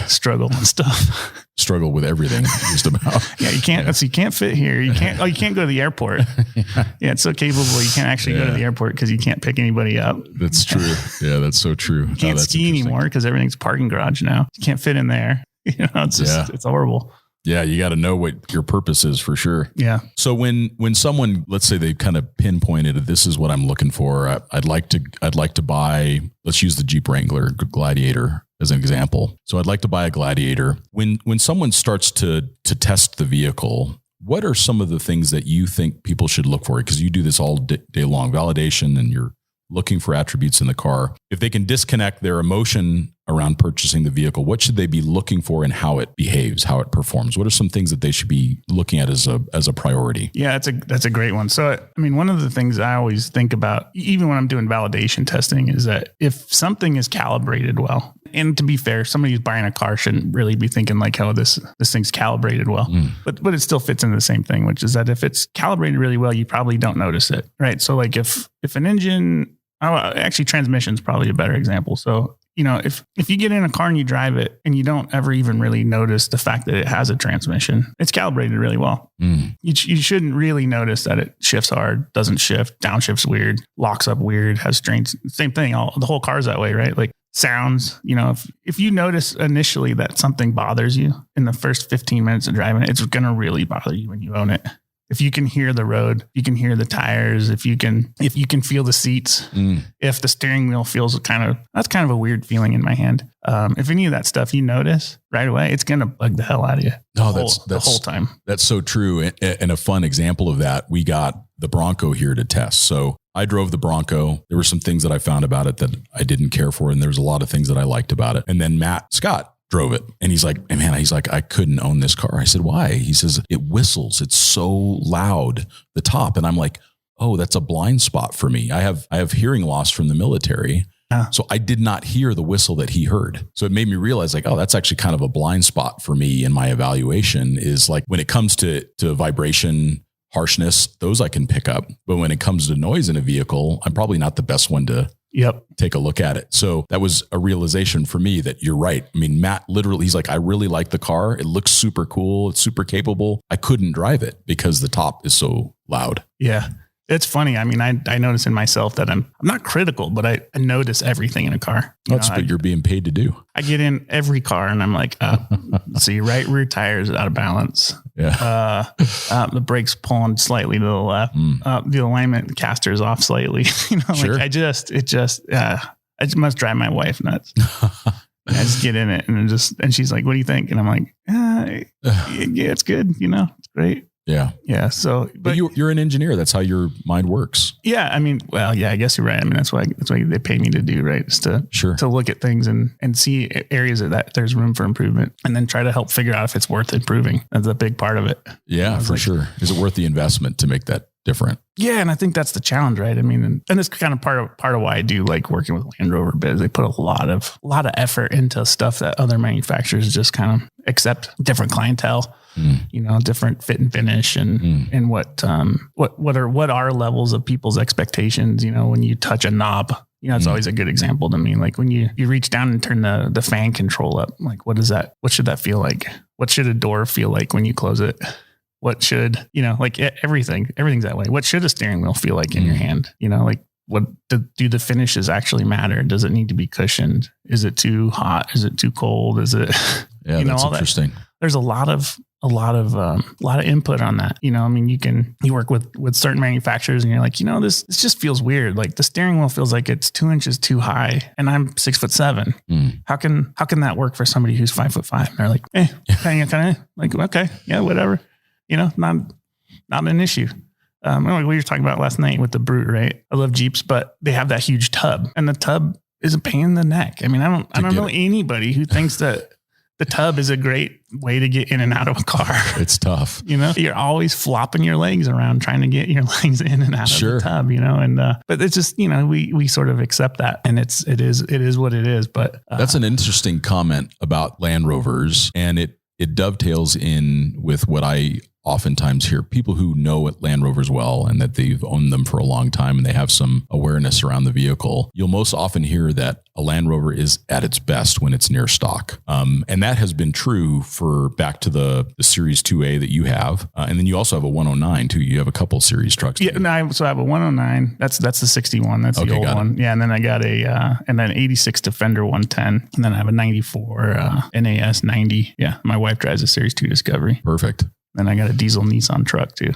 struggle and stuff. Struggle with everything, just about. Yeah, you can't. So you can't fit here. You can't. Oh, you can't go to the airport. Yeah, it's so capable. You can't actually go to the airport because you can't pick anybody up. That's true. Yeah, that's so true. You can't ski anymore because everything's parking garage now. You can't fit in there. It's just it's horrible. Yeah, you got to know what your purpose is for sure. Yeah. So when someone, let's say they kind of pinpointed, this is what I'm looking for. I'd like to buy. Let's use the Jeep Wrangler Gladiator as an example. So I'd like to buy a Gladiator. When someone starts to test the vehicle, what are some of the things that you think people should look for? Because you do this all day long, validation, and you're looking for attributes in the car. If they can disconnect their emotion around purchasing the vehicle, what should they be looking for and how it behaves, how it performs? What are some things that they should be looking at as a priority? Yeah, that's a great one. So, I mean, one of the things I always think about, even when I'm doing validation testing, is that if something is calibrated well, and to be fair, somebody who's buying a car shouldn't really be thinking like, oh, this thing's calibrated well, but it still fits into the same thing, which is that if it's calibrated really well, you probably don't notice it, right? So like if an engine, actually transmission's probably a better example. So, if you get in a car and you drive it and you don't ever even really notice the fact that it has a transmission, it's calibrated really well. You shouldn't really notice that it shifts hard, doesn't shift, downshifts weird, locks up weird, has strains. Same thing. The whole car's that way, right? Like sounds, if you notice initially that something bothers you in the first 15 minutes of driving it, it's going to really bother you when you own it. If you can hear the road, you can hear the tires, if you can feel the seats, if the steering wheel feels that's kind of a weird feeling in my hand. If any of that stuff you notice right away, it's going to bug the hell out of you the whole time. That's so true. And a fun example of that, we got the Bronco here to test. So I drove the Bronco. There were some things that I found about it that I didn't care for. And there was a lot of things that I liked about it. And then Matt Scott drove it. And he's like, hey man, I couldn't own this car. I said, why? He says, it whistles. It's so loud, the top. And I'm like, oh, that's a blind spot for me. I have hearing loss from the military. So I did not hear the whistle that he heard. So it made me realize like, oh, that's actually kind of a blind spot for me in my evaluation, is like when it comes to vibration, harshness, those I can pick up. But when it comes to noise in a vehicle, I'm probably not the best one to take a look at it. So that was a realization for me that you're right. I mean, Matt literally, he's like, I really like the car. It looks super cool. It's super capable. I couldn't drive it because the top is so loud. Yeah. It's funny. I mean, I notice in myself that I'm not critical, but I notice everything in a car. That's what you're being paid to do. I get in every car and I'm like, so your right rear tire is out of balance. Yeah. The brakes pulling slightly to the left. The alignment caster is off slightly. Sure. I just must drive my wife nuts. I just get in it and she's like, what do you think? And I'm like, yeah, it's good. It's great. Yeah. Yeah. So, but you're an engineer. That's how your mind works. Yeah. I mean, well, yeah, I guess you're right. I mean, that's what they pay me to do, right? Is to look at things and see areas that there's room for improvement and then try to help figure out if it's worth improving. That's a big part of it. Yeah, for sure. Is it worth the investment to make that different? Yeah. And I think that's the challenge, right? I mean, and it's kind of part of why I do like working with Land Rover a bit, is they put a lot of effort into stuff that other manufacturers just kind of accept, different clientele. Different fit and finish and what are levels of people's expectations, when you touch a knob, it's always a good example to me. Like when you reach down and turn the fan control up, like, what should that feel like? What should a door feel like when you close it? What should, like everything's that way. What should a steering wheel feel like in your hand? Like what do the finishes actually matter? Does it need to be cushioned? Is it too hot? Is it too cold? Is it, that's all interesting. There's a lot of input on that. I mean, you work with certain manufacturers and you're like, this just feels weird. Like the steering wheel feels like it's 2 inches too high and I'm 6'7". How can that work for somebody who's 5'5"? And they're like, kind of like, okay, yeah, whatever. not an issue. Like we were talking about last night with the Brute, right? I love Jeeps, but they have that huge tub, and the tub is a pain in the neck. I mean, I don't know anybody who thinks that the tub is a great way to get in and out of a car. It's tough. You're always flopping your legs around trying to get your legs in and out of the tub, and, but it's just, we sort of accept that, and it is what it is. But that's an interesting comment about Land Rovers, and it dovetails in with what I oftentimes hear people who know Land Rovers well and that they've owned them for a long time and they have some awareness around the vehicle. You'll most often hear that a Land Rover is at its best when it's near stock. And that has been true for back to the Series 2A that you have. And then you also have a 109 too. You have a couple series trucks. Yeah. No, so I have a 109. That's the 61. That's the old one. Yeah. And then I got an 86 Defender 110. And then I have a 94 NAS 90. Yeah. My wife drives a Series 2 Discovery. Perfect. And I got a diesel Nissan truck too.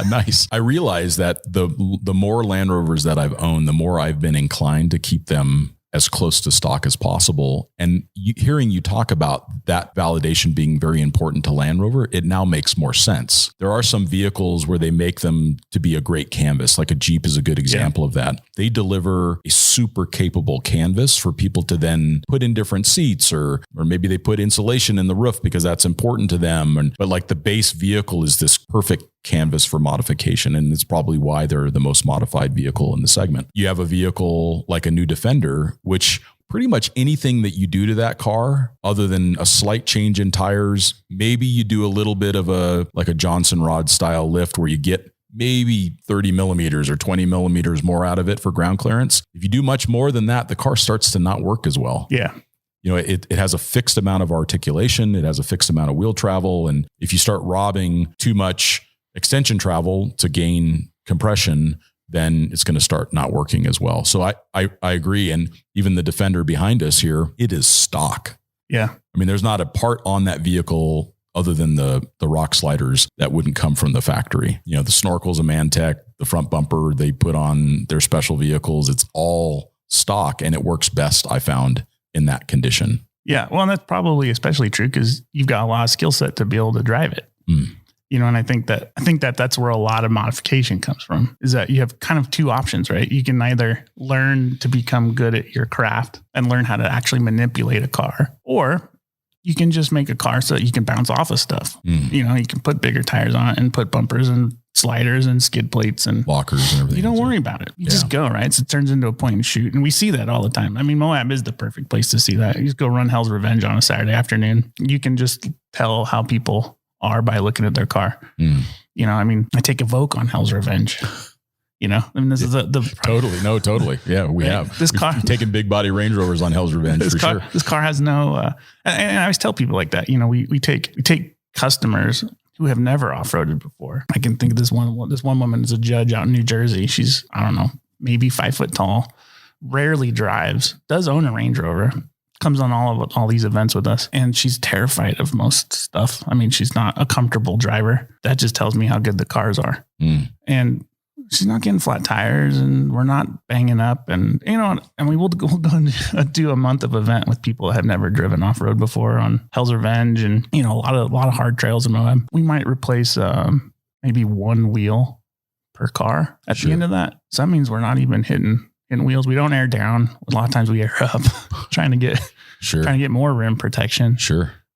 Nice. I realize that the more Land Rovers that I've owned, the more I've been inclined to keep them as close to stock as possible. And hearing you talk about that validation being very important to Land Rover, it now makes more sense. There are some vehicles where they make them to be a great canvas, like a Jeep is a good example of that. They deliver a super capable canvas for people to then put in different seats, or maybe they put insulation in the roof because that's important to them. But like the base vehicle is this perfect canvas for modification. And it's probably why they're the most modified vehicle in the segment. You have a vehicle like a new Defender, which pretty much anything that you do to that car, other than a slight change in tires, maybe you do a little bit of a Johnson rod style lift where you get maybe 30 millimeters or 20 millimeters more out of it for ground clearance. If you do much more than that, the car starts to not work as well. Yeah. It has a fixed amount of articulation. It has a fixed amount of wheel travel. And if you start robbing too much extension travel to gain compression, then it's going to start not working as well. So I agree. And even the Defender behind us here, it is stock. Yeah. I mean, there's not a part on that vehicle other than the rock sliders that wouldn't come from the factory. The snorkel's a Mantech, the front bumper they put on their special vehicles. It's all stock, and it works best, I found, in that condition. Yeah. Well, and that's probably especially true because you've got a lot of skill set to be able to drive it. And I think that that's where a lot of modification comes from, is that you have kind of two options, right? You can either learn to become good at your craft and learn how to actually manipulate a car, or you can just make a car so that you can bounce off of stuff. You can put bigger tires on it and put bumpers and sliders and skid plates and lockers and everything. You don't worry about it. You just go, right? So it turns into a point and shoot. And we see that all the time. I mean, Moab is the perfect place to see that. You just go run Hell's Revenge on a Saturday afternoon. You can just tell how people are by looking at their car. I take Evoque on Hell's Revenge. This is the totally. Yeah, we have this car. We've taken big body Range Rovers on Hell's Revenge for sure. This car has no, and I always tell people like that, we take customers who have never off-roaded before. I can think of this one woman is a judge out in New Jersey. She's, I don't know, maybe 5 foot tall, rarely drives, does own a Range Rover, comes on all these events with us, and she's terrified of most stuff. I mean, she's not a comfortable driver. That just tells me how good the cars are. And she's not getting flat tires, and we're not banging up, and we'll go and do a month of event with people that have never driven off road before on Hell's Revenge, and a lot of hard trails in Moab. We might replace maybe one wheel per car at the end of that. So that means we're not even hitting wheels. We don't air down. A lot of times we air up, trying to get more rim protection.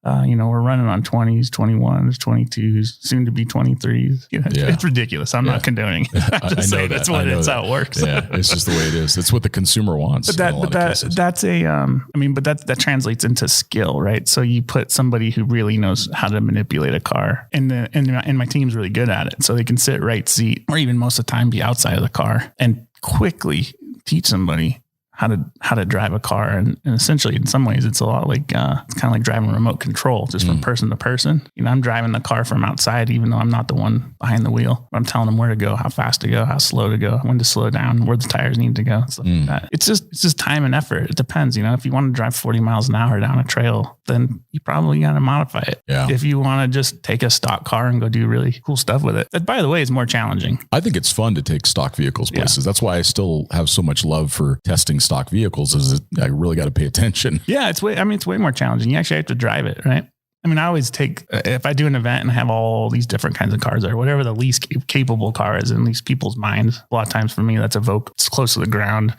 We're running on 20s, 21s, 22s, soon to be 23s. It's ridiculous. I'm not condoning. I'm just saying that's how it works. Yeah, it's just the way it is. It's what the consumer wants. But that translates into skill, right? So you put somebody who really knows how to manipulate a car, and my team's really good at it. So they can sit right seat, or even most of the time be outside of the car, and quickly teach somebody how to drive a car. And essentially, in some ways, it's a lot like, it's kind of like driving remote control, just from person to person. I'm driving the car from outside, even though I'm not the one behind the wheel. I'm telling them where to go, how fast to go, how slow to go, when to slow down, where the tires need to go. Stuff like that. It's just time and effort. It depends. If you want to drive 40 miles an hour down a trail, then you probably got to modify it. Yeah. If you want to just take a stock car and go do really cool stuff with it, that, by the way, is more challenging. I think it's fun to take stock vehicles places. That's why I still have so much love for testing stock vehicles, is I really got to pay attention. Yeah, it's way more challenging. You actually have to drive it, right? I mean, I always take, if I do an event and I have all these different kinds of cars or whatever the least capable car is in these people's minds, a lot of times for me, that's Evoque. It's close to the ground,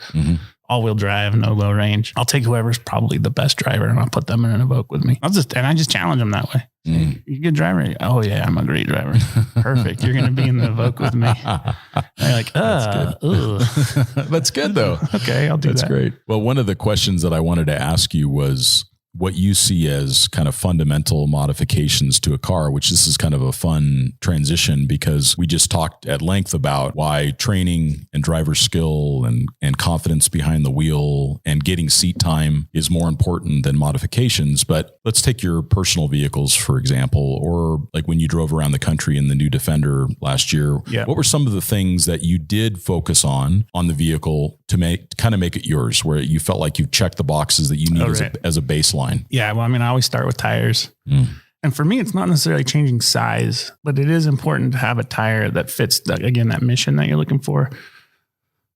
all-wheel drive, no low range. I'll take whoever's probably the best driver and I'll put them in an Evoque with me. I just challenge them that way. Say, you a good driver? Oh yeah, I'm a great driver. Perfect. You're going to be in the Evoque with me. And they're like, That's good though. Okay, I'll do that. That's great. Well, one of the questions that I wanted to ask you was what you see as kind of fundamental modifications to a car, which this is kind of a fun transition because we just talked at length about why training and driver skill and confidence behind the wheel and getting seat time is more important than modifications. But let's take your personal vehicles, for example, or like when you drove around the country in the new Defender last year, what were some of the things that you did focus on the vehicle to make it yours, where you felt like you checked the boxes that you need as a baseline? Yeah. Well, I mean, I always start with tires. And for me, it's not necessarily changing size, but it is important to have a tire that fits that mission that you're looking for.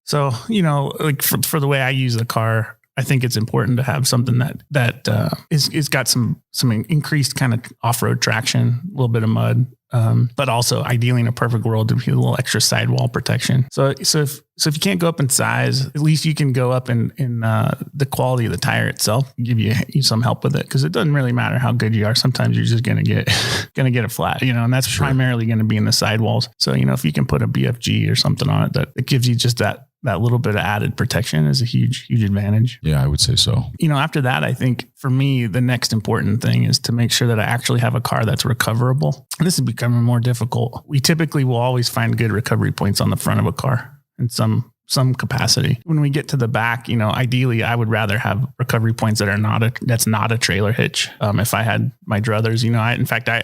So, like for the way I use the car, I think it's important to have something that is got some increased kind of off-road traction, a little bit of mud, but also ideally in a perfect world to be a little extra sidewall protection. So if you can't go up in size, at least you can go up in the quality of the tire itself, give you some help with it. Cause it doesn't really matter how good you are. Sometimes you're just going to get it flat, and that's primarily going to be in the sidewalls. So, if you can put a BFG or something on it that gives you just that little bit of added protection is a huge, huge advantage. Yeah, I would say so. After that, I think for me, the next important thing is to make sure that I actually have a car that's recoverable. And this is becoming more difficult. We typically will always find good recovery points on the front of a car in some capacity. When we get to the back, ideally I would rather have recovery points that's not a trailer hitch. If I had my druthers,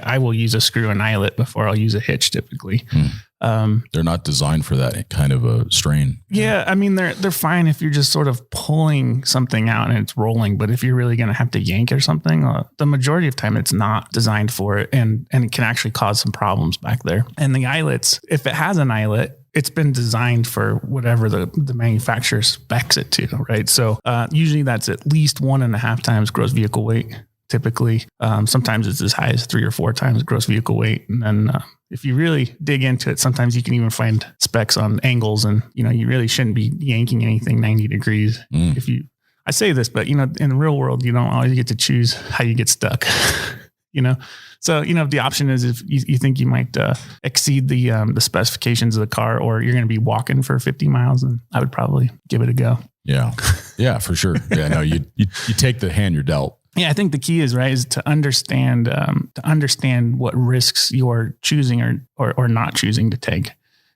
I will use a screw and eyelet before I'll use a hitch typically. They're not designed for that kind of a strain. Yeah. I mean, they're fine if you're just sort of pulling something out and it's rolling, but if you're really going to have to yank or something, the majority of time it's not designed for it. And it can actually cause some problems back there. And the eyelets, if it has an eyelet, it's been designed for whatever the manufacturer specs it to, right? So usually that's at least 1.5 times gross vehicle weight. Typically, sometimes it's as high as 3 or 4 times gross vehicle weight. And then if you really dig into it, sometimes you can even find specs on angles, and you really shouldn't be yanking anything 90 degrees. I say this, but in the real world, you don't always get to choose how you get stuck. So, if the option is if you think you might exceed the specifications of the car, or you're going to be walking for 50 miles, then I would probably give it a go. Yeah. Yeah, for sure. Yeah, no, you take the hand you're dealt. Yeah, I think the key is to understand what risks you're choosing or not choosing to take.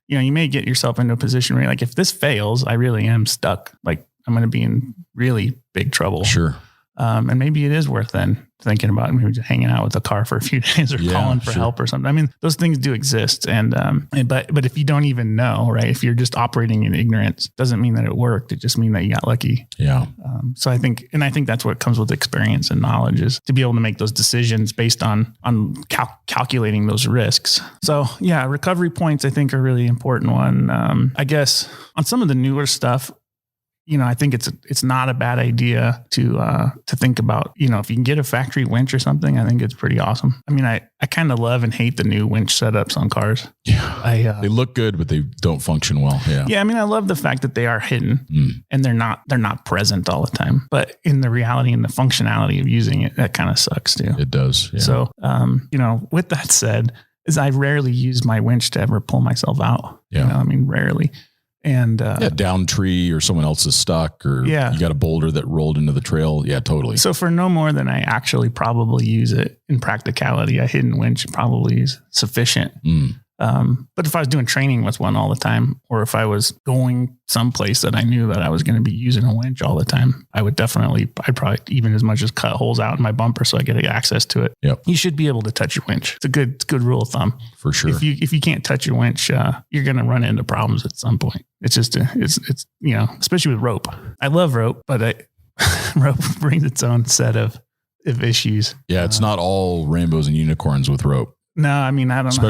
You may get yourself into a position where you're like, if this fails, I really am stuck. Like I'm going to be in really big trouble. Sure. And maybe it is worth then thinking about maybe just hanging out with the car for a few days or calling for help or something. I mean, those things do exist. But if you don't even know, right, if you're just operating in ignorance, doesn't mean that it worked. It just means that you got lucky. Yeah. So I think that's what comes with experience and knowledge, is to be able to make those decisions based on calculating those risks. So yeah, recovery points I think are a really important one. I guess on some of the newer stuff, I think it's not a bad idea to think about, if you can get a factory winch or something, I think it's pretty awesome. I mean, I kind of love and hate the new winch setups on cars. Yeah. They look good, but they don't function well. Yeah. Yeah. I mean, I love the fact that they are hidden and they're not present all the time, but in the reality and the functionality of using it, that kind of sucks too. It does. Yeah. So, with that said, is I rarely use my winch to ever pull myself out. Yeah. Rarely. And down tree or someone else is stuck, or you got a boulder that rolled into the trail. Yeah, totally. So for no more than I actually probably use it in practicality, a hidden winch probably is sufficient. But if I was doing training with one all the time, or if I was going someplace that I knew that I was going to be using a winch all the time, I'd probably even as much as cut holes out in my bumper so I get access to it. Yep. You should be able to touch your winch. It's a good rule of thumb. For sure. If you can't touch your winch, you're going to run into problems at some point. It's just, it's especially with rope. I love rope, but rope brings its own set of issues. Yeah. It's not all rainbows and unicorns with rope. No, I mean, I don't know.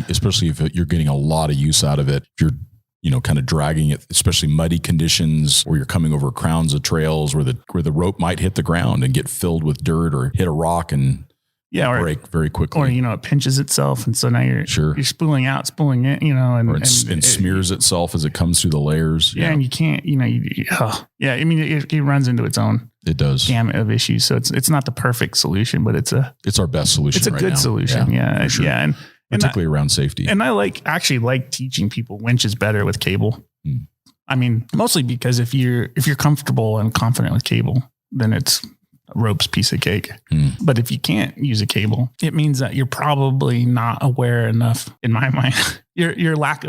Especially if you're getting a lot of use out of it. If you're, kind of dragging it, especially muddy conditions, or you're coming over crowns of trails where the rope might hit the ground and get filled with dirt or hit a rock and break very quickly. Or, it pinches itself. And so now you're spooling out, spooling in, and it smears itself as it comes through the layers. Yeah. And you can't, it runs into its own. It does. Gamut of issues. So it's not the perfect solution, but it's our best solution. It's a good solution. Yeah. Sure. Yeah. And particularly around safety. And I actually like teaching people winches better with cable. I mean, mostly because if you're comfortable and confident with cable, then it's a rope's piece of cake. But if you can't use a cable, it means that you're probably not aware enough, in my mind. Your lack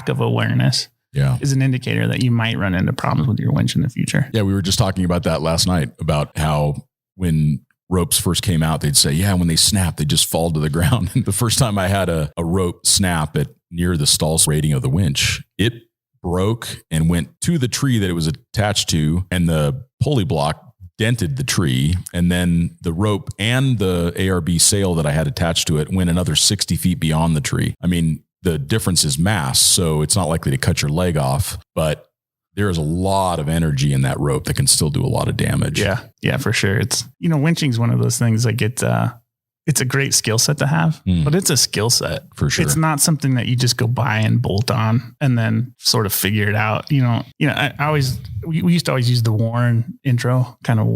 of awareness is an indicator that you might run into problems with your winch in the future. Yeah, we were just talking about that last night, about how when ropes first came out, they'd say, when they snap, they just fall to the ground. And the first time I had a rope snap at near the stall rating of the winch, it broke and went to the tree that it was attached to, and the pulley block dented the tree, and then the rope and the ARB sail that I had attached to it went another 60 feet beyond the tree. I mean, the difference is mass, so it's not likely to cut your leg off, but there is a lot of energy in that rope that can still do a lot of damage. Yeah, for sure. It's, winching is one of those things like it's a great skill set to have, but it's a skill set for sure. It's not something that you just go buy and bolt on and then sort of figure it out. We used to always use the Warren intro kind of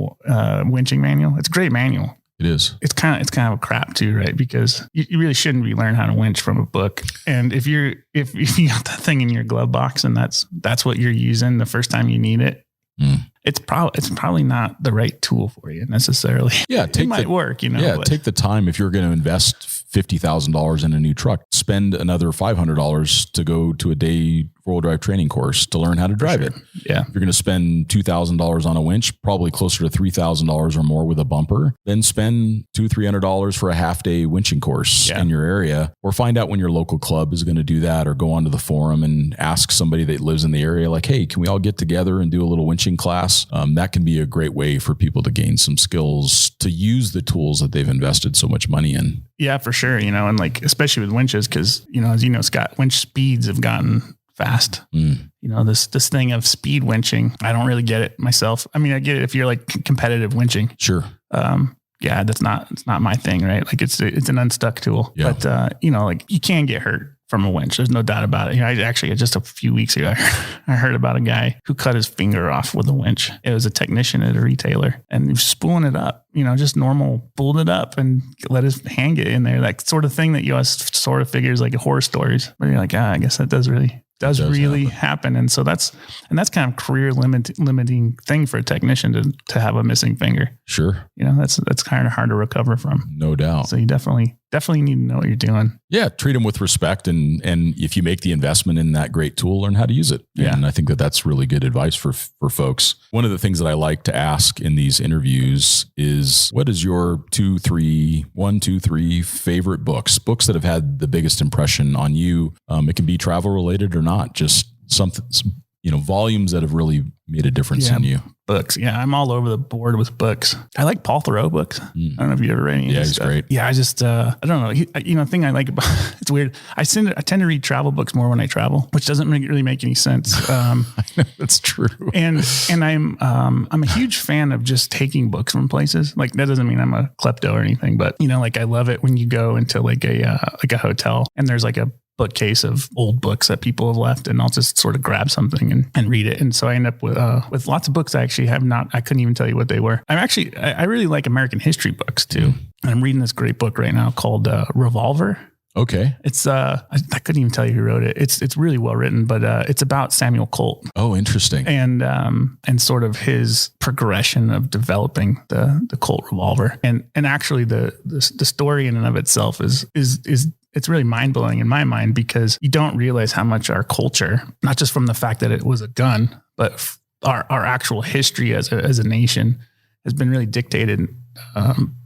winching manual. It's a great manual. It is. It's kind of a crap too, right? Because you really shouldn't be learning how to winch from a book. And if you got that thing in your glove box and that's what you're using the first time you need it, it's probably not the right tool for you necessarily. Yeah, it might work, take the time. If you're going to invest $50,000 in a new truck, spend another $500 to go to a day four-wheel drive training course to learn how to drive it. Yeah. If you're going to spend $2,000 on a winch, probably closer to $3,000 or more with a bumper, then spend $200-$300 for a half-day winching course in your area, or find out when your local club is going to do that, or go onto the forum and ask somebody that lives in the area, like, hey, can we all get together and do a little winching class? That can be a great way for people to gain some skills to use the tools that they've invested so much money in. Yeah, for sure. And especially with winches, because, as you know, Scott, winch speeds have gotten fast. This thing of speed winching, I don't really get it myself. I mean, I get it if you're like competitive winching. Sure. It's not my thing, right? Like it's an unstuck tool, but you can get hurt from a winch. There's no doubt about it. I actually, just a few weeks ago, I heard about a guy who cut his finger off with a winch. It was a technician at a retailer, and he was spooling it up, just normal, pulled it up and let his hand get in there. That sort of thing that you sort of figures like horror stories, but you're like, I guess that does really happen. And so that's kind of career limiting thing for a technician to have a missing finger. Sure. That's kind of hard to recover from. No doubt. So you definitely need to know what you're doing. Yeah. Treat them with respect. And if you make the investment in that great tool, learn how to use it. Yeah. And I think that's really good advice for folks. One of the things that I like to ask in these interviews is, what is your 1, 2, 3 favorite books that have had the biggest impression on you? It can be travel related or not, just something, volumes that have really made a difference in you. Books. Yeah. I'm all over the board with books. I like Paul Thoreau books. I don't know if you ever read any of his he's stuff. Great. Yeah. I just, I don't know. The thing I like about it's weird. I tend to read travel books more when I travel, which doesn't really make any sense. That's true. And I'm a huge fan of just taking books from places. Like, that doesn't mean I'm a klepto or anything, but I love it when you go into like a hotel and there's like a bookcase of old books that people have left, and I'll just sort of grab something and read it. And so I end up with lots of books I couldn't even tell you what they were. I really like American history books too. And I'm reading this great book right now called Revolver. Okay. It's I couldn't even tell you who wrote it. It's really well written, but it's about Samuel Colt. Oh, interesting. And sort of his progression of developing the Colt revolver. And actually the story in and of itself is it's really mind-blowing in my mind, because you don't realize how much our culture, not just from the fact that it was a gun, but our actual history as a nation has been really dictated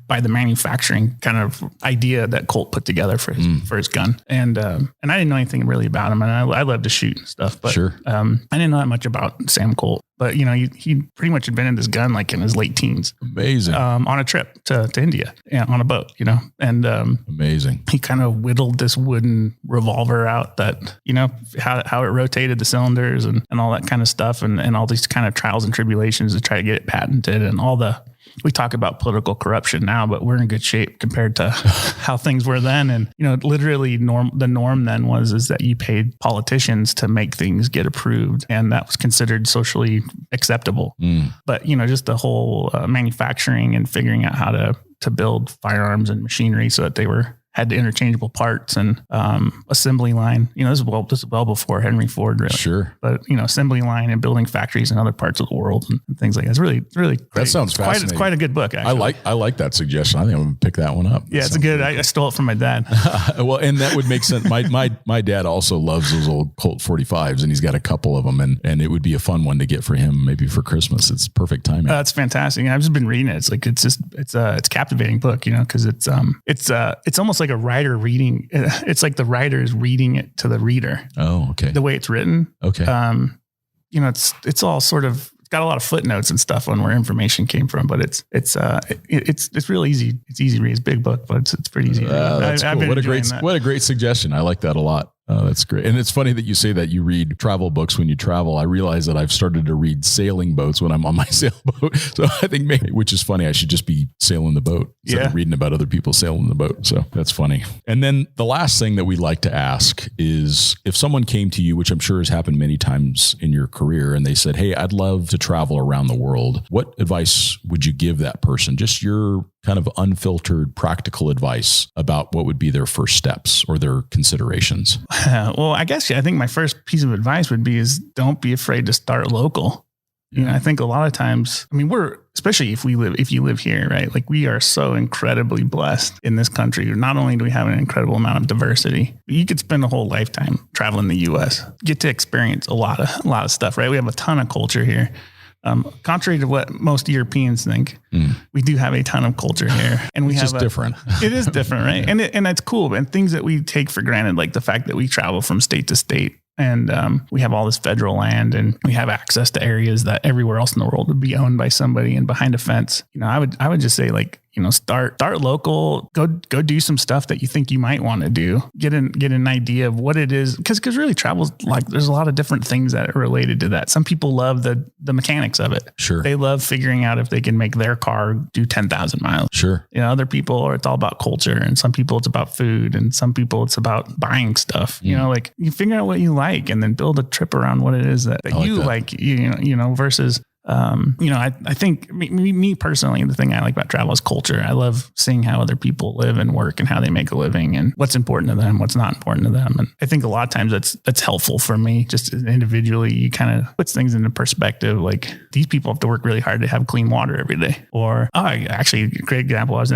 by the manufacturing kind of idea that Colt put together for his gun. And I didn't know anything really about him, and I love to shoot and stuff, but sure. I didn't know that much about Sam Colt. But, he pretty much invented this gun like in his late teens. Amazing. On a trip to India on a boat, and amazing. He kind of whittled this wooden revolver out that, how it rotated the cylinders and all that kind of stuff, and all these kind of trials and tribulations to try to get it patented, and all the we talk about political corruption now, but we're in good shape compared to how things were then. And, literally the norm then is that you paid politicians to make things get approved, and that was considered socially acceptable. But, just the whole manufacturing and figuring out how to build firearms and machinery so that they had interchangeable parts and assembly line. This is well before Henry Ford, really. Sure. But assembly line and building factories in other parts of the world and things like that. It's really great. That sounds fascinating. It's quite a good book, actually. I like that suggestion. I think I'm gonna pick that one up. Yeah, it's good. I stole it from my dad. Well, and that would make sense. My dad also loves those old Colt 45s, and he's got a couple of them, and it would be a fun one to get for him, maybe for Christmas. It's perfect timing. That's fantastic. I've just been reading it. It's a captivating book, because it's almost like a writer reading. It's like the writer is reading it to the reader. Oh, okay. The way it's written. Okay. It's all sort of, it's got a lot of footnotes and stuff on where information came from, but it's real easy. It's easy to read. It's a big book, but it's pretty easy to read. That's cool. What a great suggestion. I like that a lot. That's great. And it's funny that you say that you read travel books when you travel. I realize that I've started to read sailing boats when I'm on my sailboat. So I think which is funny. I should just be sailing the boat instead of reading about other people sailing the boat. So that's funny. And then the last thing that we like to ask is, if someone came to you, which I'm sure has happened many times in your career, and they said, "Hey, I'd love to travel around the world," what advice would you give that person? Just your kind of unfiltered, practical advice about what would be their first steps or their considerations. Well, I think my first piece of advice would be don't be afraid to start local. I think a lot of times, especially if you live here, right? Like, we are so incredibly blessed in this country. Not only do we have an incredible amount of diversity, but you could spend a whole lifetime traveling the U.S., get to experience a lot of stuff, right? We have a ton of culture here. Contrary to what most Europeans think, we do have a ton of culture here, and we have different. It is different, right? And that's cool. And things that we take for granted, like the fact that we travel from state to state, and we have all this federal land, and we have access to areas that everywhere else in the world would be owned by somebody and behind a fence. I would just say, start local, go do some stuff that you think you might want to do, get an idea of what it is. Cause really travel's there's a lot of different things that are related to that. Some people love the mechanics of it. Sure. They love figuring out if they can make their car do 10,000 miles. Sure. Other people, it's all about culture, and some people it's about food, and some people it's about buying stuff. You figure out what you like, and then build a trip around what it is that you like, versus, I think me personally, the thing I like about travel is culture. I love seeing how other people live and work and how they make a living and what's important to them, what's not important to them. And I think a lot of times that's helpful for me. Just individually, you kind of puts things into perspective. Like, these people have to work really hard to have clean water every day. Or, actually, a great example. I was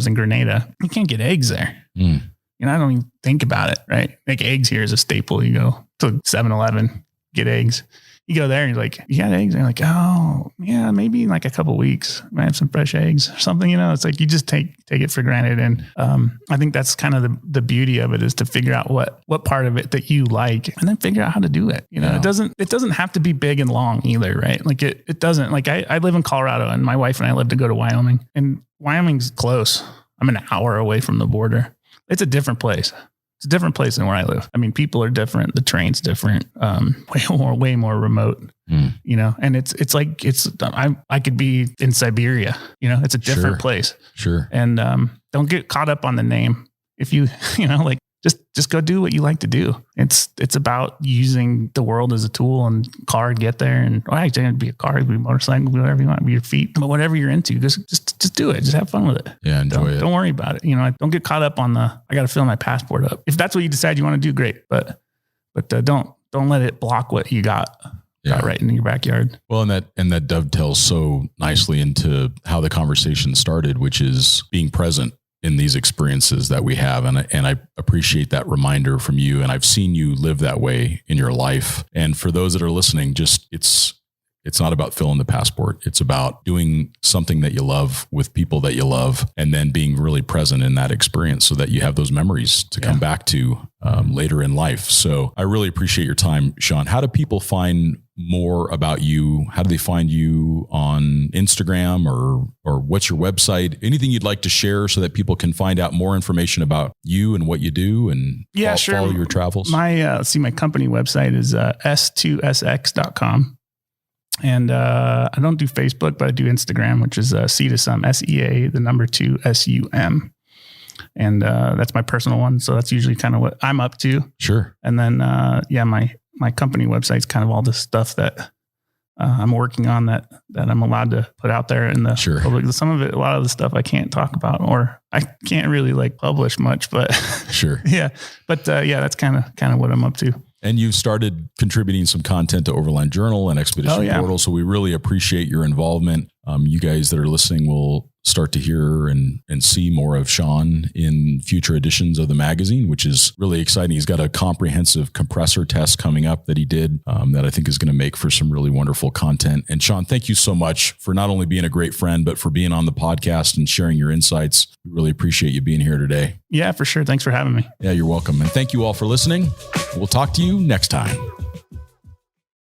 in Grenada. You can't get eggs there. I don't even think about it, right? Like, eggs here is a staple. You go to 7-Eleven, get eggs. You go there and you're like, "You got eggs?" And you're like, "Oh, yeah, maybe in like a couple of weeks, I might have some fresh eggs or something." It's like you just take it for granted. And I think that's kind of the beauty of it, is to figure out what part of it that you like, and then figure out how to do it. It doesn't have to be big and long either, right? Like it doesn't. Like, I live in Colorado, and my wife and I live to go to Wyoming, and Wyoming's close. I'm an hour away from the border. It's a different place. It's a different place than where I live. People are different. The terrain's different. Way more remote. And I could be in Siberia. It's a different place. Sure. And don't get caught up on the name. If you just go do what you like to do. It's about using the world as a tool, and car to get there. And actually, it'd be a car, it'd be a motorcycle, whatever you want, it'd be your feet, but whatever you're into, just do it. Just have fun with it. Yeah, enjoy it. Don't worry about it. Don't get caught up on I got to fill my passport up. If that's what you decide you want to do, great. But don't let it block what you got. Right in your backyard. Well, and that dovetails so nicely into how the conversation started, which is being present in these experiences that we have. And I appreciate that reminder from you. And I've seen you live that way in your life. And for those that are listening, it's not about filling the passport. It's about doing something that you love with people that you love, and then being really present in that experience so that you have those memories to come back to later in life. So I really appreciate your time, Sean. How do people find more about you? How do they find you on Instagram, or what's your website? Anything you'd like to share so that people can find out more information about you and what you do, and follow your travels? My company website is s2sx.com. And I don't do Facebook, but I do Instagram, which is C to Sum, SEA, the number 2 SUM. And that's my personal one. So that's usually kind of what I'm up to. Sure. And then, my company website's kind of all the stuff that I'm working on that I'm allowed to put out there in the public. Some of it, a lot of the stuff I can't talk about, or I can't really like publish much, but sure. Yeah. But that's kind of what I'm up to. And you've started contributing some content to Overland Journal and Expedition Portal. So we really appreciate your involvement. You guys that are listening will start to hear and see more of Sean in future editions of the magazine, which is really exciting. He's got a comprehensive compressor test coming up that he did that I think is going to make for some really wonderful content. And Sean, thank you so much for not only being a great friend, but for being on the podcast and sharing your insights. We really appreciate you being here today. Yeah, for sure. Thanks for having me. Yeah, you're welcome. And thank you all for listening. We'll talk to you next time.